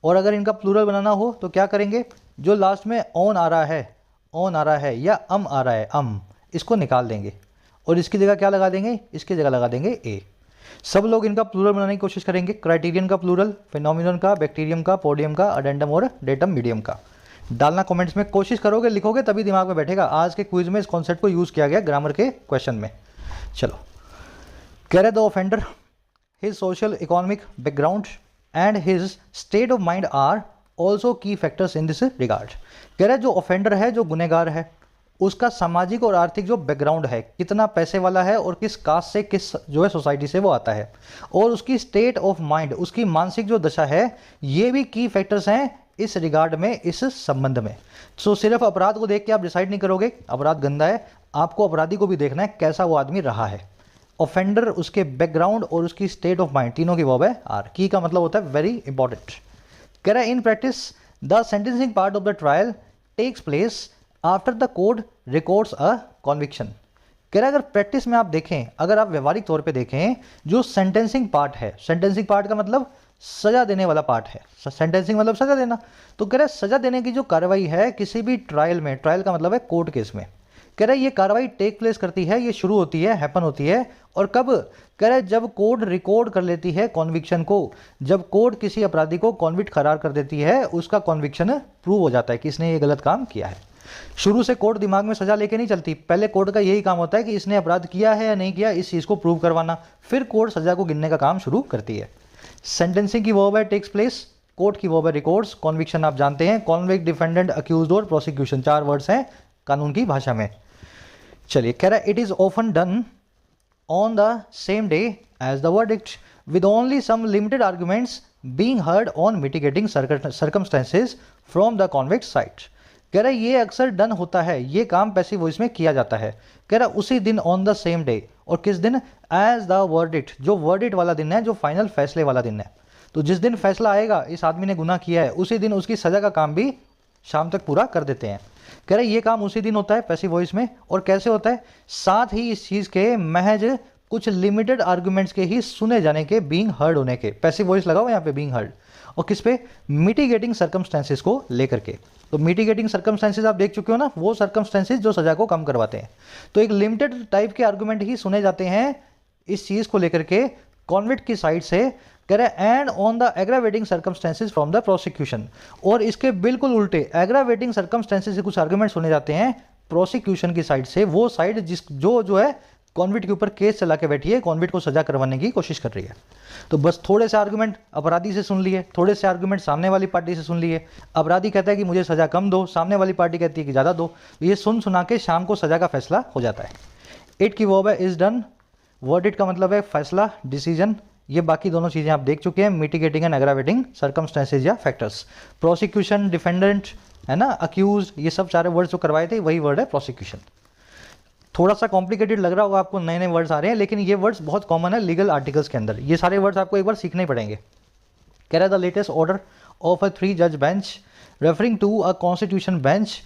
और अगर इनका प्लूरल बनाना हो तो क्या करेंगे? जो लास्ट में ऑन आ रहा है, ऑन आ रहा है या आ रहा है, इसको निकाल देंगे और इसकी जगह क्या लगा देंगे? इसकी जगह लगा देंगे ए। सब लोग इनका प्लूरल बनाने की कोशिश करेंगे। क्राइटेरियन का प्लूरल, फिनोमिनन का, बैक्टीरियम का, पोडियम का, अडेंडम और डेटम मीडियम का। डालना कमेंट्स में, कोशिश करोगे, लिखोगे तभी दिमाग में बैठेगा। आज के क्विज में इस कॉन्सेप्ट को यूज़ किया गया ग्रामर के क्वेश्चन में। चलो, कह रहे the offender, his social economic background and his state of mind are also key factors in this regard. कह रहे जो ऑफेंडर है, जो गुनहगार है, उसका सामाजिक और आर्थिक जो बैकग्राउंड है, कितना पैसे वाला है और किस कास्ट से, किस जो है सोसाइटी से वो आता है, और उसकी स्टेट ऑफ माइंड, उसकी मानसिक जो दशा है, ये भी की फैक्टर्स हैं इस रिगार्ड में, इस संबंध में। सो सिर्फ अपराध को देख के आप डिसाइड नहीं करोगे अपराध गंदा है, आपको अपराधी को भी देखना है कैसा वो आदमी रहा है। ऑफेंडर, उसके बैकग्राउंड और उसकी स्टेट ऑफ माइंड, तीनों की वर्ब है आर। की का मतलब होता है वेरी इंपॉर्टेंट। कह रहा है in practice the sentencing part of the trial takes place after the court records a conviction. कह रहा है अगर प्रैक्टिस में आप देखें, अगर आप व्यवहारिक तौर पे देखें, जो सेंटेंसिंग पार्ट है, सेंटेंसिंग पार्ट का मतलब सजा देने वाला पार्ट है। सेंटेंसिंग मतलब सजा देना। तो कह रहा है सजा देने की जो कार्रवाई है किसी भी ट्रायल में, ट्रायल का मतलब है कोर्ट केस में, कह रहा है ये कार्रवाई टेक प्लेस करती है, ये शुरू होती है, हैपन होती है। और कब? कह रहा है जब कोर्ट रिकॉर्ड कर लेती है कॉन्विक्शन को। जब कोर्ट किसी अपराधी को कॉन्विक्ट करार कर देती है, उसका कॉन्विक्शन प्रूव हो जाता है कि इसने ये गलत काम किया है। शुरू से कोर्ट दिमाग में सजा लेके नहीं चलती। पहले कोर्ट का यही काम होता है कि इसने अपराध किया है या नहीं किया, इस चीज़ को प्रूव करवाना। फिर कोर्ट सजा को गिनने का काम शुरू करती है। सेंटेंसिंग की वर्ब है टेक्स प्लेस, कोर्ट की वर्ब है रिकॉर्ड्स, कॉन्विक्शन आप जानते हैं, कॉन्विक्ट, डिफेंडेंट, अक्यूज्ड और प्रोसिक्यूशन, 4 वर्ड्स हैं कानून की भाषा में। चलिए, कह रहा है it is often done on the same day as the verdict with only some limited arguments being heard on mitigating circumstances from the convict side. कह रहा है ये अक्सर डन होता है, ये काम पैसिव वॉइस में किया जाता है। कह रहा है उसी दिन, ऑन द सेम डे, और किस दिन? एज द वर्डिक्ट, जो वर्डिक्ट वाला दिन है, जो फाइनल फैसले वाला दिन है। तो जिस दिन फैसला आएगा इस आदमी ने गुनाह किया है, उसी दिन उसकी सजा का काम भी शाम तक पूरा कर देते हैं। कह रहे ये काम उसी दिन होता है पैसिव वॉइस में। और कैसे होता है? साथ ही इस चीज़ के महज कुछ लिमिटेड आर्गुमेंट्स के ही सुने जाने के, बीइंग हर्ड होने के, पैसिव वॉइस लगा हुआ यहाँ पे बीइंग हर्ड। और किस पे? मिटिगेटिंग सर्कमस्टेंसेस को लेकर के। तो मिटिगेटिंग सर्कमस्टेंसेस आप देख चुके हो ना, वो सर्कमस्टेंसेस जो सजा को कम करवाते हैं। तो एक लिमिटेड टाइप के आर्गुमेंट ही सुने जाते हैं इस चीज़ को लेकर के कॉन्विक्ट की साइड से। कह रहे हैं and on the aggravating circumstances from the prosecution, और इसके बिल्कुल उल्टे एग्रावेटिंग सर्कमस्टेंसेस से कुछ आर्गुमेंट सुने जाते हैं प्रोसिक्यूशन की साइड से। वो साइड जिस जो है कॉन्विक्ट के ऊपर केस चला के बैठी है, कॉन्विक्ट को सजा करवाने की कोशिश कर रही है। तो बस थोड़े से आर्गुमेंट अपराधी से सुन लिए, थोड़े से आर्गुमेंट सामने वाली पार्टी से सुन लिए। अपराधी कहता है कि मुझे सजा कम दो, सामने वाली पार्टी कहती है कि ज़्यादा दो। तो ये सुन सुना के शाम को सजा का फैसला हो जाता है। इट की वर्ब है इज डन, वर्डिक्ट का मतलब है फैसला, डिसीजन। ये बाकी दोनों चीज़ें आप देख चुके हैं, मिटिगेटिंग एंड एग्रावेटिंग सर्कमस्टेंसेस या फैक्टर्स। प्रोसिक्यूशन, डिफेंडेंट, है ना, अक्यूज, ये सब सारे वर्ड्स जो करवाए थे वही वर्ड है प्रोसिक्यूशन। थोड़ा सा कॉम्प्लिकेटेड लग रहा होगा आपको, नए नए वर्ड्स आ रहे हैं, लेकिन ये वर्ड्स बहुत कॉमन है लीगल आर्टिकल्स के अंदर। ये सारे वर्ड्स आपको एक बार सीखने पड़ेंगे। कह रहा है the latest order of a 3 जज bench referring to a constitution bench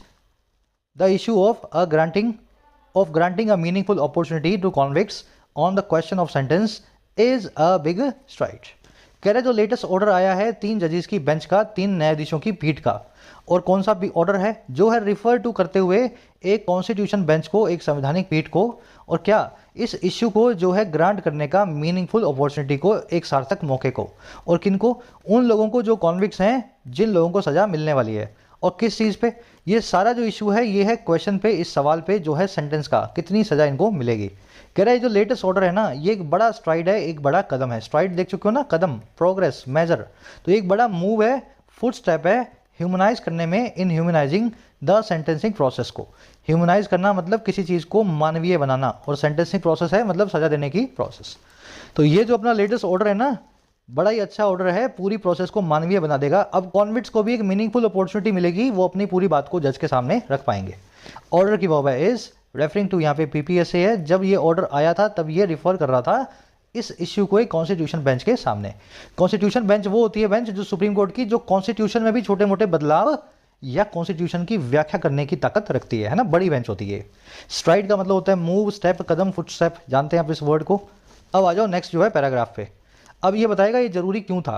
the issue of granting a meaningful opportunity to convicts on the question of sentence is a big stride. कह रहे जो लेटेस्ट ऑर्डर आया है 3 जजेस की bench का, 3 न्यायाधीशों की पीठ का, और कौन सा भी ऑर्डर है? जो है रिफर टू करते हुए एक कॉन्स्टिट्यूशन बेंच को, एक संवैधानिक पीठ को, और क्या इस इश्यू को जो है ग्रांट करने का, मीनिंगफुल अपॉर्चुनिटी को, एक सार्थक मौके को। और किनको? उन लोगों को जो कॉन्विक्ट्स हैं, जिन लोगों को सजा मिलने वाली है। और किस चीज़ पे? ये सारा जो इशू है ये है क्वेश्चन पे, इस सवाल पे जो है सेंटेंस का, कितनी सजा इनको मिलेगी। कह रहा है जो लेटेस्ट ऑर्डर है ना, ये एक बड़ा स्ट्राइड है, एक बड़ा कदम है। स्ट्राइड देख चुके हो ना, कदम, प्रोग्रेस, मेजर। तो एक बड़ा मूव है, फुट स्टेप है, ह्यूमनाइज करने में, इन ह्यूमनाइजिंग द सेंटेंसिंग प्रोसेस को। ह्यूमनाइज करना मतलब किसी चीज़ को मानवीय बनाना, और सेंटेंसिंग प्रोसेस है मतलब सजा देने की प्रोसेस। तो ये जो अपना लेटेस्ट ऑर्डर है ना, बड़ा ही अच्छा ऑर्डर है, पूरी प्रोसेस को मानवीय बना देगा। अब कॉन्विक्ट्स को भी एक मीनिंगफुल अपॉर्चुनिटी मिलेगी, वो अपनी पूरी बात को जज के सामने रख पाएंगे। ऑर्डर की वर्ब है इज, रेफरिंग टू, यहाँ पे पीपीएसए है। जब ये ऑर्डर आया था तब ये रिफर कर रहा था इस इश्यू को एक कॉन्स्टिट्यूशन बेंच के सामने। कॉन्स्टिट्यूशन बेंच वो होती है बेंच जो सुप्रीम कोर्ट की, जो कॉन्स्टिट्यूशन में भी छोटे मोटे बदलाव या कॉन्स्टिट्यूशन की व्याख्या करने की ताकत रखती है ना, बड़ी बेंच होती है। स्ट्राइड का मतलब होता है मूव, स्टेप, कदम, फुट स्टेप, जानते हैं आप इस वर्ड को। अब आ जाओ नेक्स्ट जो है पैराग्राफ पे। अब ये बताएगा ये जरूरी क्यों था।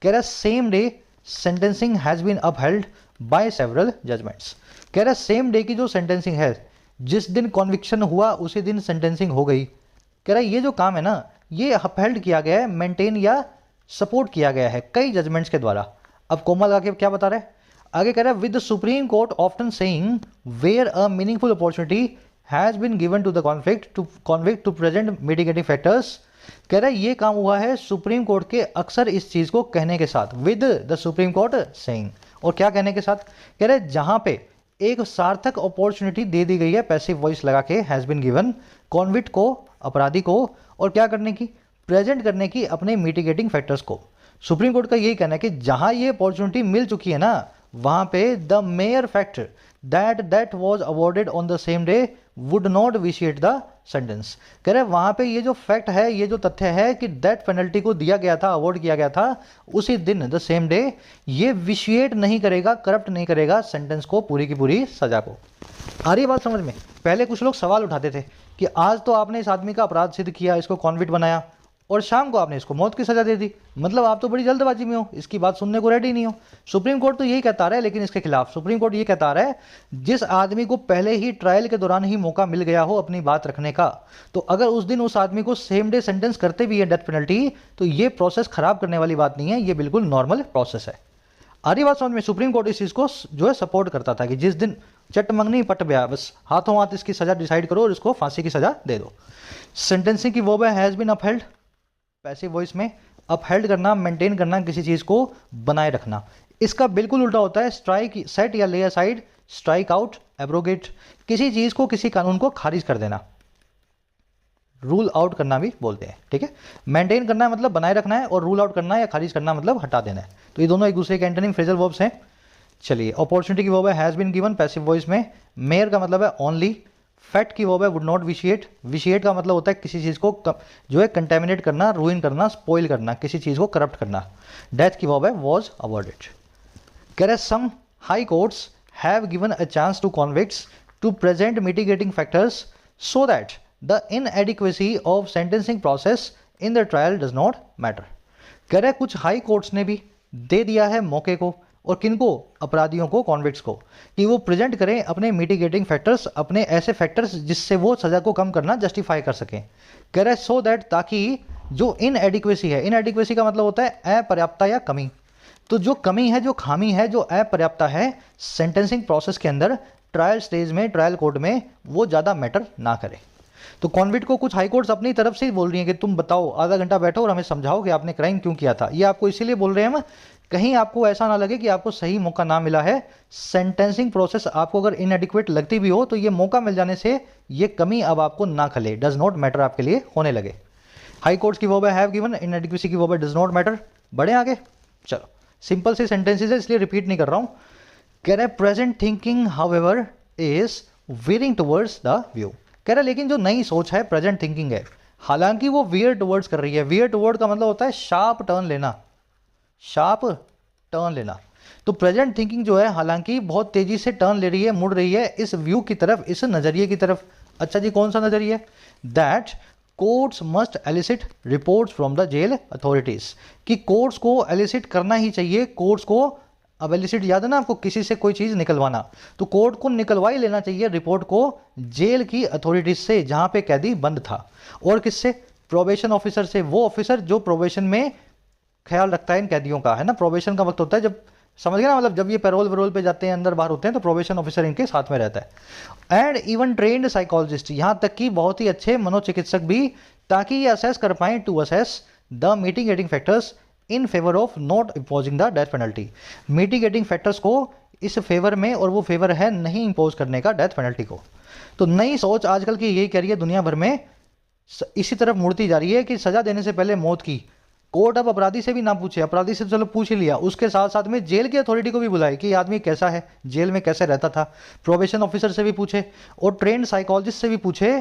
कह रहा है same day sentencing has been upheld by several judgments. कह रहा है सेम डे की जो सेंटेंसिंग है, जिस दिन कॉन्विक्शन हुआ उसी दिन सेंटेंसिंग हो गई। कह रहा है ये जो काम है ना, ये अपहेल्ड किया गया है, मेंटेन या सपोर्ट किया गया है कई जजमेंट्स के द्वारा। अब कोमा लगा के क्या बता रहे हैं आगे, कह रहा है with the supreme Court often saying where a meaningful opportunity has been given to the convict to present mitigating factors. कह रहा है ये काम हुआ है सुप्रीम कोर्ट के अक्सर इस चीज को कहने के साथ, with the supreme court saying, और क्या कहने के साथ, कह रहे जहां पे एक सार्थक अपॉर्चुनिटी दे दी गई है, पैसिव वॉइस लगा के, हैज बीन गिवन, कॉन्विक्ट को, अपराधी को, और क्या करने की, प्रेजेंट करने की अपने मिटिगेटिंग फैक्टर्स को। सुप्रीम कोर्ट का यही कहना है कि जहां ये अपॉर्चुनिटी मिल चुकी है ना, वहां पे the mayor fact that was awarded on the same day would not vitiate the sentence. कह रहे वहां पे ये जो फैक्ट है, ये जो तथ्य है कि दैट पेनल्टी को दिया गया था, अवॉर्ड किया गया था उसी दिन, द सेम डे, ये विशिएट नहीं करेगा, करप्ट नहीं करेगा सेंटेंस को, पूरी की पूरी सजा को। आ रही है बात समझ में। पहले कुछ लोग सवाल उठाते थे कि आज तो आपने इस आदमी का अपराध सिद्ध किया, इसको कॉन्विक्ट बनाया, और शाम को आपने इसको मौत की सजा दे दी, मतलब आप तो बड़ी जल्दबाजी में हो, इसकी बात सुनने को रेडी नहीं हो। सुप्रीम कोर्ट तो यही कहता रहा है, लेकिन इसके खिलाफ सुप्रीम कोर्ट ये कहता रहा है जिस आदमी को पहले ही ट्रायल के दौरान ही मौका मिल गया हो अपनी बात रखने का, तो अगर उस दिन उस आदमी को सेम डे सेंटेंस करते भी है डेथ पेनल्टी, तो ये प्रोसेस खराब करने वाली बात नहीं है, ये बिल्कुल नॉर्मल प्रोसेस है। आरी बात समझ में। सुप्रीम कोर्ट इस चीज को जो है सपोर्ट करता था कि जिस दिन चट मंगनी पट गया, बस हाथों हाथ इसकी सजा डिसाइड करो और इसको फांसी की सजा दे दो। सेंटेंसिंग की वर्ब है has been upheld, passive voice में, अपहेल्ड करना, मेंटेन करना, किसी चीज को बनाए रखना। इसका बिल्कुल उल्टा होता है स्ट्राइक, सेट या ले असाइड, स्ट्राइक आउट, एब्रोगेट, किसी चीज को, किसी कानून को खारिज कर देना, रूल आउट करना भी बोलते हैं, ठीक है। मेंटेन करना मतलब बनाए रखना है, और रूल आउट करना या खारिज करना मतलब हटा देना है। तो ये दोनों एक दूसरे के एंटोनिम फ्रेजल वर्ब्स हैं। चलिए, अपॉर्चुनिटी की वर्ब है has been given, passive voice में। मेयर का मतलब है ओनली। फैक्ट की वर्ब है वुड नॉट विशिएट। विशिएट का मतलब होता है किसी चीज को जो है कंटेमिनेट करना, रूइन करना, स्पॉइल करना, किसी चीज को करप्ट करना। डेथ की वर्ब है वॉज अवॉर्डेड। कह रहे some high courts have given a chance to convicts to present mitigating factors so that the inadequacy of sentencing process in the trial does not matter. कह रहे कुछ high courts ने भी दे दिया है मौके को, और किनको, अपराधियों को, कॉन्विक्ट्स को, कि वो प्रेजेंट करें अपने मिटिगेटिंग फैक्टर्स, अपने ऐसे फैक्टर्स जिससे वो सजा को कम करना जस्टिफाई कर सकें। कह रहे सो दैट, ताकि जो इनएडिक्वेसी है, इनएडिक्वेसी का मतलब होता है अपर्याप्तता या कमी, तो जो कमी है, जो खामी है, जो अपर्याप्तता है सेंटेंसिंग प्रोसेस के अंदर, ट्रायल स्टेज में, ट्रायल कोर्ट में, वो ज़्यादा मैटर ना करे। तो कॉन्विक्ट को कुछ हाई कोर्ट्स अपनी तरफ से ही बोल रही हैं कि तुम बताओ, आधा घंटा बैठो और हमें समझाओ कि आपने क्राइम क्यों किया था। ये आपको इसीलिए बोल रहे हैं हम, कहीं आपको ऐसा ना लगे कि आपको सही मौका ना मिला है। सेंटेंसिंग प्रोसेस आपको अगर इनएडिक्वेट लगती भी हो, तो ये मौका मिल जाने से ये कमी अब आपको ना खले, डज नॉट मैटर आपके लिए होने लगे। हाई कोर्ट्स की वर्ब है हैव गिवन, इनएडिक्वेसी की वर्ब है डज नॉट मैटर। बढ़े आगे, चलो, सिंपल से सेंटेंसेस है इसलिए रिपीट नहीं कर रहा हूं। कह रहे present thinking however is wearing towards the view. कह रहे लेकिन जो नई सोच है, प्रेजेंट थिंकिंग है, हालांकि वो वियर टुवर्ड्स कर रही है। वियर टुवर्ड का मतलब होता है शार्प टर्न लेना, शार्प टर्न लेना। तो प्रेजेंट थिंकिंग जो है हालांकि बहुत तेजी से टर्न ले रही है, मुड़ रही है इस व्यू की तरफ, इस नजरिए की तरफ। अच्छा जी, कौन सा नजरिया? That courts must elicit reports from the jail authorities, कि कोर्ट्स को एलिसिट करना ही चाहिए, कोर्ट्स को, अब एलिसिट याद है ना आपको, किसी से कोई चीज निकलवाना, तो कोर्ट को निकलवा ही लेना चाहिए रिपोर्ट को जेल की अथॉरिटीज से जहां पे कैदी बंद था, और किससे? प्रोबेशन ऑफिसर से, वो ऑफिसर जो प्रोबेशन में ख्याल रखता है इन कैदियों का, है ना। प्रोबेशन का वक्त होता है जब, समझ गए ना, मतलब जब ये पैरोल वेरोल पे जाते हैं, अंदर बाहर होते हैं, तो प्रोबेशन ऑफिसर इनके साथ में रहता है। एंड इवन ट्रेन्ड साइकोलॉजिस्ट, यहां तक कि बहुत ही अच्छे मनोचिकित्सक भी, ताकि ये असेस कर पाए, to assess the mitigating factors in favour of not imposing the death penalty. Mitigating factors को इस फेवर में, और वो फेवर है नहीं इम्पोज करने का डेथ पेनल्टी को। तो नई सोच आजकल की यही कह रही है, दुनिया भर में इसी तरफ मुड़ती जा रही है कि सजा देने से पहले मौत की। कोर्ट अब अपराधी से भी ना पूछे, अपराधी से चलो पूछ ही लिया, उसके साथ साथ में जेल की अथॉरिटी को भी बुलाए कि आदमी कैसा है, जेल में कैसे रहता था, प्रोबेशन ऑफिसर से भी पूछे और ट्रेंड साइकोलॉजिस्ट से भी पूछे,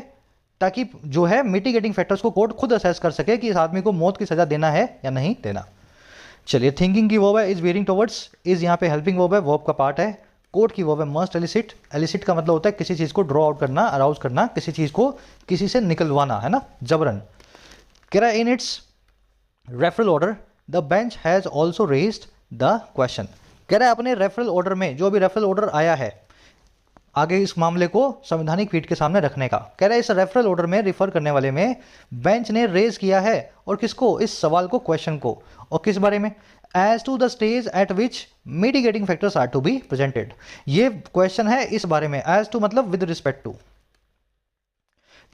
ताकि जो है मिटिगेटिंग फैक्टर्स को कोर्ट खुद असेस कर सके कि इस आदमी को मौत की सजा देना है या नहीं देना। चलिए, थिंकिंग की वर्ब है इज वेयरिंग टुवर्ड्स, इज यहाँ पे हेल्पिंग वर्ब है, वर्ब का पार्ट है। कोर्ट की वर्ब है मस्ट एलिसिट, एलिसिट का मतलब होता है किसी चीज़ को ड्रॉ आउट करना, अराउज करना, किसी चीज़ को किसी से निकलवाना, है ना, जबरन। कह रहा है in its referral order the bench has also raised the question. कह रहा है अपने रेफरल ऑर्डर में, जो भी रेफरल ऑर्डर आया है आगे इस मामले को संवैधानिक पीठ के सामने रखने का, कह रहा है इस रेफरल ऑर्डर में रिफर करने वाले में बेंच ने रेज किया है, और किसको, इस सवाल को, क्वेश्चन को, और किस बारे में, as to the stage at which mitigating factors are to be presented. ये क्वेश्चन है इस बारे में, एज टू मतलब विद रिस्पेक्ट टू,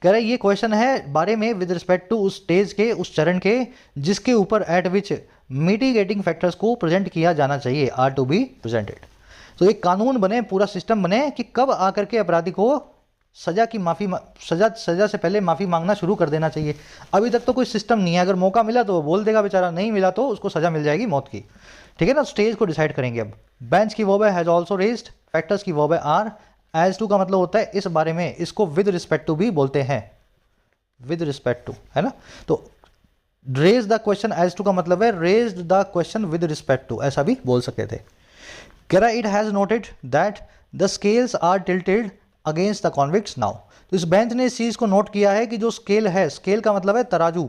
कह रहे ये क्वेश्चन है बारे में विद रिस्पेक्ट टू उस स्टेज के, उस चरण के जिसके ऊपर एट विच मिटिगेटिंग फैक्टर्स को प्रेजेंट किया जाना चाहिए, आर टू बी प्रेजेंटेड। तो एक कानून बने, पूरा सिस्टम बने कि कब आकर के अपराधी को सजा की माफ़ी, सजा से पहले माफ़ी मांगना शुरू कर देना चाहिए। अभी तक तो कोई सिस्टम नहीं है, अगर मौका मिला तो वो बोल देगा बेचारा, नहीं मिला तो उसको सजा मिल जाएगी मौत की, ठीक है ना। स्टेज को डिसाइड करेंगे अब। बेंच की वर्ब है हैज़ ऑल्सो रेज्ड, फैक्टर्स की वर्ब है आर, एज टू का मतलब होता है इस बारे में, इसको विद रिस्पेक्ट टू भी बोलते हैं, विद रिस्पेक्ट टू, है ना। तो raise the question, as to का मतलब है raised the question with respect to, ऐसा भी बोल सकते थे। कह रहा it has noted that the scales are tilted against the convicts now. तो इस बेंच ने इस चीज़ को नोट किया है कि जो स्केल है, स्केल का मतलब है तराजू,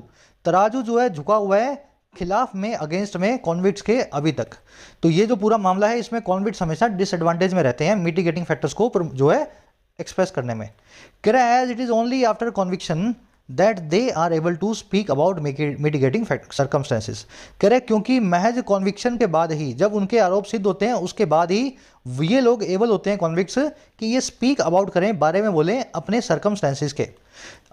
तराजू जो है झुका हुआ है खिलाफ में, अगेंस्ट में, कॉन्विक्ट्स के अभी तक। तो ये जो पूरा मामला है इसमें कॉन्विक्ट्स हमेशा डिसएडवांटेज में रहते हैं मिटिगेटिंग फैक्टर्स को जो है एक्सप्रेस करने में। कह रहा है as it is only after conviction that they are able to speak about mitigating circumstances. कह रहे क्योंकि महज कॉन्विक्शन के बाद ही, जब उनके आरोप सिद्ध होते हैं उसके बाद ही ये लोग एबल होते हैं, कॉन्विक्ट्स, कि ये स्पीक अबाउट करें, बारे में बोलें अपने सर्कमस्टेंसेस के।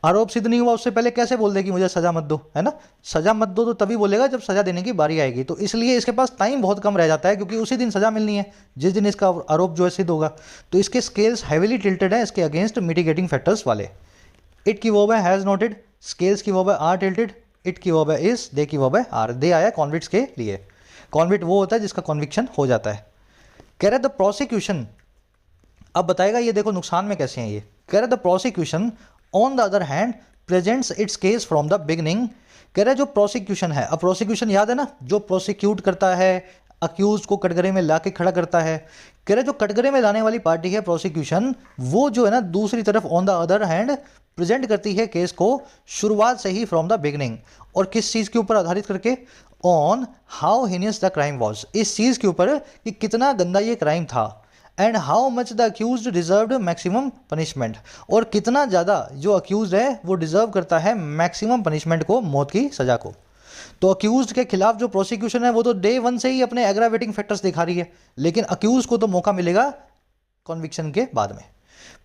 आरोप सिद्ध नहीं हुआ उससे पहले कैसे बोल दे कि मुझे सजा मत दो, है ना। सजा मत दो तो तभी बोलेगा जब सजा देने की बारी आएगी। तो इसलिए इसके पास टाइम बहुत कम रह जाता है, क्योंकि उसी दिन सजा मिलनी है जिस दिन इसका आरोप जो है सिद्ध होगा। तो इसके स्केल्स हैवीली टिल्टेड है इसके अगेंस्ट मिटिगेटिंग फैक्टर्स वाले। इट की वर्ब है हैज़ नोटेड, स्केल्स की वर्ब है आर टिल्टेड, इट की वर्ब है इज, दे की वर्ब है आर। दे आया कॉन्विक्ट्स के लिए। कॉन्विक्ट वो होता है जिसका कॉन्विक्शन हो जाता है। कह रहे द प्रोसिक्यूशन, अब बताएगा ये देखो नुकसान में कैसे हैं ये। कह रहे the prosecution on the other hand presents it's case from the beginning. कह रहे जो प्रोसिक्यूशन है, अब प्रोसिक्यूशन याद है ना, जो प्रोसिक्यूट करता है, अक्यूज को कटघरे में ला के खड़ा करता है। कह रहे जो कटघरे में लाने वाली पार्टी है प्रोसिक्यूशन, वो जो है ना दूसरी तरफ on the other hand present करती है केस को शुरुआत से ही, फ्रॉम द बिगनिंग। और किस चीज़ के ऊपर आधारित करके, on how heinous the crime was, इस चीज़ के ऊपर कि कितना गंदा ये क्राइम था, and how much the accused deserved maximum punishment, और कितना ज़्यादा जो अक्यूज्ड है वो डिजर्व करता है मैक्सिमम पनिशमेंट को, मौत की सज़ा को। तो अक्यूज्ड के खिलाफ जो प्रोसिक्यूशन है वो तो डे वन से ही अपने एग्रावेटिंग फैक्टर्स दिखा रही है, लेकिन अक्यूज को तो मौका मिलेगा कॉन्विक्शन के बाद में।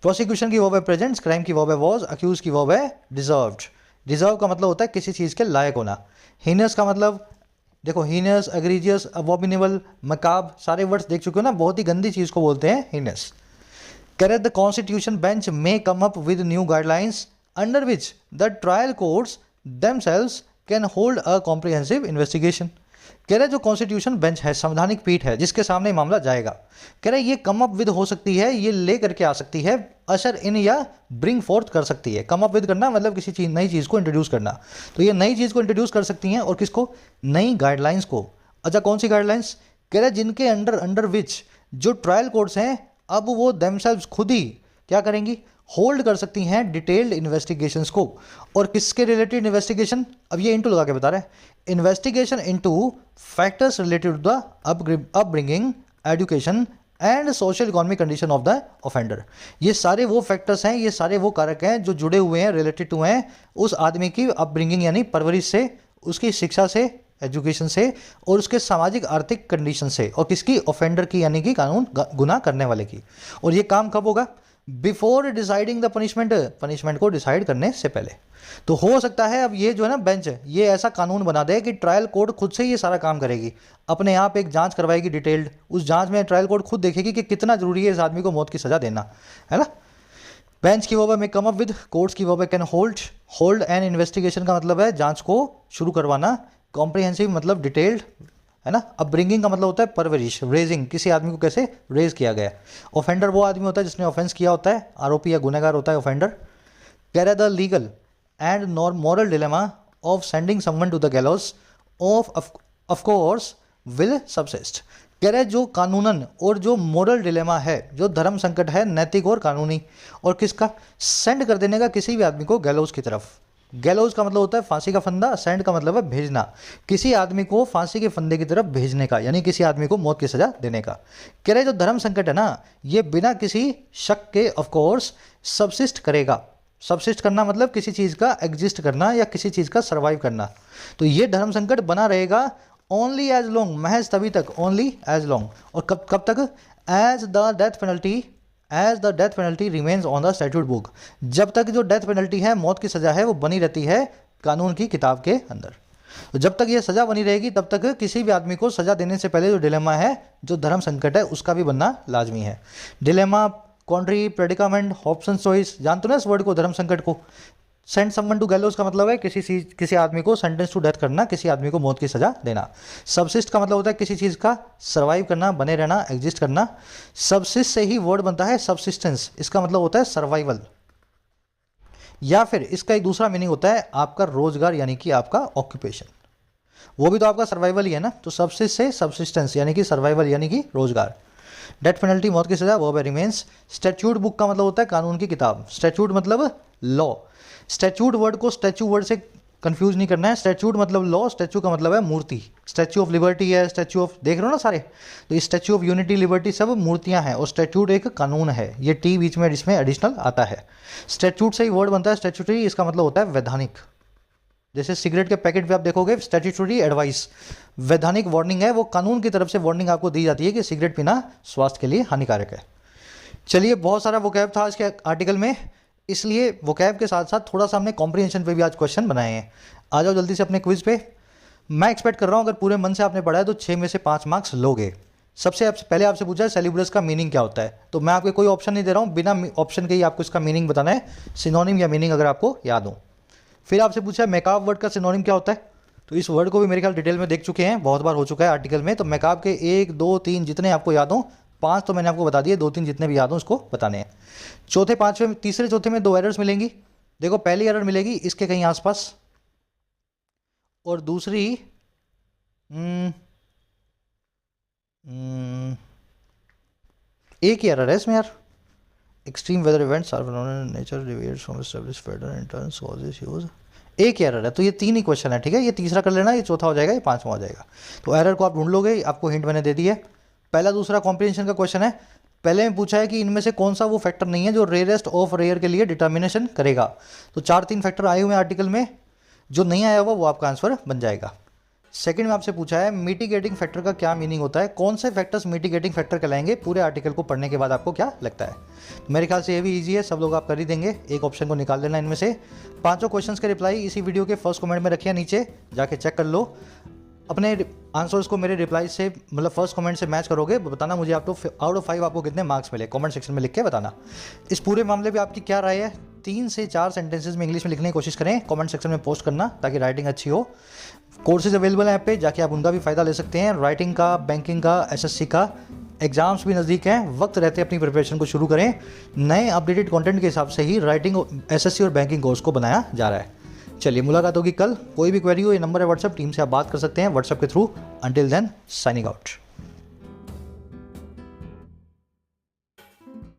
प्रोसिक्यूशन की वर्ब है प्रेजेंट्स, क्राइम की वर्ब है वॉज, अक्यूज की वर्ब है डिजर्व्ड। डिजर्व का मतलब होता है किसी चीज़ के लायक होना। हीनस का मतलब देखो, हीनस, एग्रीजियस, अबॉमिनेबल, मकाब, सारे वर्ड्स देख चुके हो ना, बहुत ही गंदी चीज़ को बोलते हैं हीनस। कह the constitution bench may come up with new guidelines under which the trial courts themselves can hold a comprehensive investigation. कह रहे जो कॉन्स्टिट्यूशन बेंच है, संवैधानिक पीठ है जिसके सामने मामला जाएगा, कह रहे ये कम अप विद हो सकती है, ये ले करके आ सकती है, अशर इन या ब्रिंग फोर्थ कर सकती है। कम अप विद करना मतलब किसी चीज़, नई चीज़ को इंट्रोड्यूस करना। तो ये नई चीज़ को इंट्रोड्यूस कर सकती हैं, और किसको, नई गाइडलाइंस को। अच्छा कौन सी गाइडलाइंस, कह रहे जिनके अंडर विच जो ट्रायल कोर्ट्स हैं, अब वो देमसेल्व्स खुद ही क्या करेंगी, होल्ड कर सकती हैं डिटेल्ड इन्वेस्टिगेशंस को। और किसके रिलेटेड इन्वेस्टिगेशन, अब ये इंटू लगा के बता रहे हैं, investigation into factors related to the upbringing, education and social economic condition of the offender. ये सारे वो फैक्टर्स हैं, ये सारे वो कारक हैं जो जुड़े हुए हैं, रिलेटेड टू हैं उस आदमी की अपब्रिंगिंग यानी परवरिश से, उसकी शिक्षा से, एजुकेशन से, और उसके सामाजिक आर्थिक कंडीशन से, और किसकी, ऑफेंडर की यानी कि कानून गुनाह करने वाले की। और ये काम कब होगा, before deciding the punishment, punishment को डिसाइड करने से पहले। तो हो सकता है अब ये जो है ना बेंच ये ऐसा कानून बना दे कि ट्रायल कोर्ट खुद से ये सारा काम करेगी, अपने आप एक जांच करवाएगी डिटेल्ड, उस जांच में ट्रायल कोर्ट खुद देखेगी कि कितना जरूरी है इस आदमी को मौत की सजा देना, है ना। बेंच की वो में कम अप विद, कोर्ट्स की वो कैन होल्ड एन इन्वेस्टिगेशन का मतलब है जांच को शुरू करवाना, कॉम्प्रिहेंसिव मतलब डिटेल्ड, है ना। अब ब्रिंगिंग का मतलब होता है परवरिश, रेजिंग किसी आदमी को कैसे रेज किया गया। ऑफेंडर वो आदमी होता है जिसने ऑफेंस किया होता है, आरोपी या गुनहगार होता है offender. Care the legal and nor moral dilemma of sending someone to the gallows of course will subsist. कह रहे जो कानूनन और जो मोरल डिलेमा है, जो धर्म संकट है नैतिक और कानूनी, और किसका, सेंड कर देने का किसी भी आदमी को गैलोज की तरफ। गैलोज का मतलब होता है फांसी का फंदा, सेंड का मतलब है भेजना, किसी आदमी को फांसी के फंदे की तरफ भेजने का, यानी किसी आदमी को मौत की सजा देने का। कह रहे जो धर्म संकट है ना, ये बिना किसी शक के ऑफकोर्स सबसिस्ट करेगा। सबसिस्ट करना मतलब किसी चीज़ का एग्जिस्ट करना या किसी चीज़ का सर्वाइव करना। तो ये धर्म संकट बना रहेगा ओनली एज लॉन्ग, महज तभी तक, ओनली एज लॉन्ग, और कब तक, as the death penalty remains on the statute book, जब तक जो डेथ पेनल्टी है, मौत की सजा है, वो बनी रहती है कानून की किताब के अंदर। तो जब तक ये सजा बनी रहेगी तब तक किसी भी आदमी को सजा देने से पहले जो डिलेमा है, जो धर्म संकट है, उसका भी बनना लाजमी है। डिलेमा, कॉन्ट्री, प्रेडिकामेंट, ऑप्शन चॉइस, जानते हो ना इस वर्ड को, धर्म संकट को। सेंड समवन टू गैलोज का मतलब है किसी आदमी को सेंटेंस टू डेथ करना, किसी आदमी को मौत की सजा देना। सबसिस्ट का मतलब होता है किसी चीज़ का सर्वाइव करना, बने रहना, एग्जिस्ट करना। सबसिस्ट से ही वर्ड बनता है सबसिस्टेंस, इसका मतलब होता है सर्वाइवल, या फिर इसका एक दूसरा मीनिंग होता है आपका रोजगार, यानी कि आपका ऑक्यूपेशन, वो भी तो आपका सर्वाइवल ही है ना। तो सबसिस्ट से सबसिस्टेंस यानी कि सर्वाइवल यानी कि रोजगार। डेथ पेनल्टी, मौत की सजा, वो रिमेन्स। स्टैट्यूट बुक का मतलब होता है कानून की किताब, स्टैट्यूट मतलब लॉ। स्टैच्यूट वर्ड को स्टैच्यू वर्ड से कंफ्यूज नहीं करना है, स्टैच्यूट मतलब लॉ, स्टैच्यू का मतलब है मूर्ति। स्टैच्यू ऑफ लिबर्टी है, स्टैच्यू ऑफ, देख रहे हो ना सारे, तो ये स्टैच्यू ऑफ यूनिटी, लिबर्टी सब मूर्तियां हैं, और स्टैच्यूट एक कानून है, ये टी बीच में इसमें एडिशनल आता है। स्टैच्यूट से ही वर्ड बनता है स्टैच्यूटरी, इसका मतलब होता है वैधानिक। जैसे सिगरेट के पैकेट पे आप देखोगे स्टैट्यूटरी एडवाइस, वैधानिक वार्निंग है, वो कानून की तरफ से वार्निंग आपको दी जाती है कि सिगरेट पीना स्वास्थ्य के लिए हानिकारक है। चलिए, बहुत सारा वोकैब था आज के आर्टिकल में, इसलिए वोकैब के साथ साथ थोड़ा सा हमने कॉम्प्रिहेंशन पे भी आज क्वेश्चन बनाए हैं। आ जाओ जल्दी से अपने क्विज पे। मैं एक्सपेक्ट कर रहा हूँ अगर पूरे मन से आपने पढ़ा है तो 6 में से 5 मार्क्स लोगे। सबसे पहले आपसे पूछा है सेलिब्रस का मीनिंग क्या होता है, तो मैं आपको कोई ऑप्शन नहीं दे रहा हूँ, बिना ऑप्शन के ही आपको इसका मीनिंग बताना है, सिनोनिम या मीनिंग अगर आपको याद हो। फिर आपसे पूछा है मैकाब वर्ड का सिनोनिम क्या होता है, तो इस वर्ड को भी मेरे ख्याल डिटेल में देख चुके हैं, बहुत बार हो चुका है आर्टिकल में। तो मैकाब के 1, 2, 3 जितने आपको याद हो, 5 तो मैंने आपको बता दिए, 2-3 जितने भी याद हो उसको बताने हैं। चौथे, पांचवें, तीसरे चौथे में 2 एरर्स मिलेंगी। देखो, पहली एरर मिलेगी इसके कहीं आसपास, और दूसरी एक ही एरर है इसमें यार, extreme weather events are nature deviates from established pattern in terms causes use, एक ही एरर है। तो ये 3 ही क्वेश्चन है, ठीक है, ये तीसरा कर लेना, ये चौथा हो जाएगा, ये 5वां हो जाएगा। तो एरर को आप ढूंढ लोगे, आपको हिंट मैंने दे दी है। पहला दूसरा कॉम्प्रिहेंशन का क्वेश्चन है, पहले में पूछा है कि इनमें से कौन सा वो फैक्टर नहीं है जो रेयरेस्ट ऑफ रेयर के लिए डिटर्मिनेशन करेगा। तो 4-3 फैक्टर आए हुए हैं आर्टिकल में, जो नहीं आया हुआ वो आपका आंसर बन जाएगा। सेकंड में आपसे पूछा है मिटिगेटिंग फैक्टर का क्या मीनिंग होता है, कौन से फैक्टर्स मिटिगेटिंग फैक्टर कहलाएंगे, पूरे आर्टिकल को पढ़ने के बाद आपको क्या लगता है। मेरे ख्याल से ये भी ईजी है, सब लोग आप कर ही देंगे, एक ऑप्शन को निकाल लेना इनमें से। 5 क्वेश्चन्स के रिप्लाई इसी वीडियो के फर्स्ट कमेंट में रखिए, नीचे जाके चेक कर लो। अपने आंसर्स को मेरे रिप्लाई से, मतलब फर्स्ट कमेंट से मैच करोगे, बताना मुझे आप तो आउट ऑफ 5 आपको कितने मार्क्स मिले, कमेंट सेक्शन में लिख के बताना। इस पूरे मामले पे आपकी क्या राय है, 3 से 4 सेंटेंसेज में इंग्लिश में लिखने की कोशिश करें, कमेंट सेक्शन में पोस्ट करना ताकि राइटिंग अच्छी हो। कोर्सेज अवेलेबल हैं ऐप पे, जाके आप उनका भी फ़ायदा ले सकते हैं, राइटिंग का, बैंकिंग का, एसएससी का। एग्जाम्स भी नज़दीक हैं, वक्त रहते अपनी प्रिपरेशन को शुरू करें। नए अपडेटेड कंटेंट के हिसाब से ही राइटिंग, एसएससी और बैंकिंग कोर्स को बनाया जा रहा है। चलिए, मुलाकात होगी कल। कोई भी क्वेरी हो, ये नंबर है व्हाट्सएप, टीम से आप बात कर सकते हैं व्हाट्सएप के थ्रू। Until then, signing out.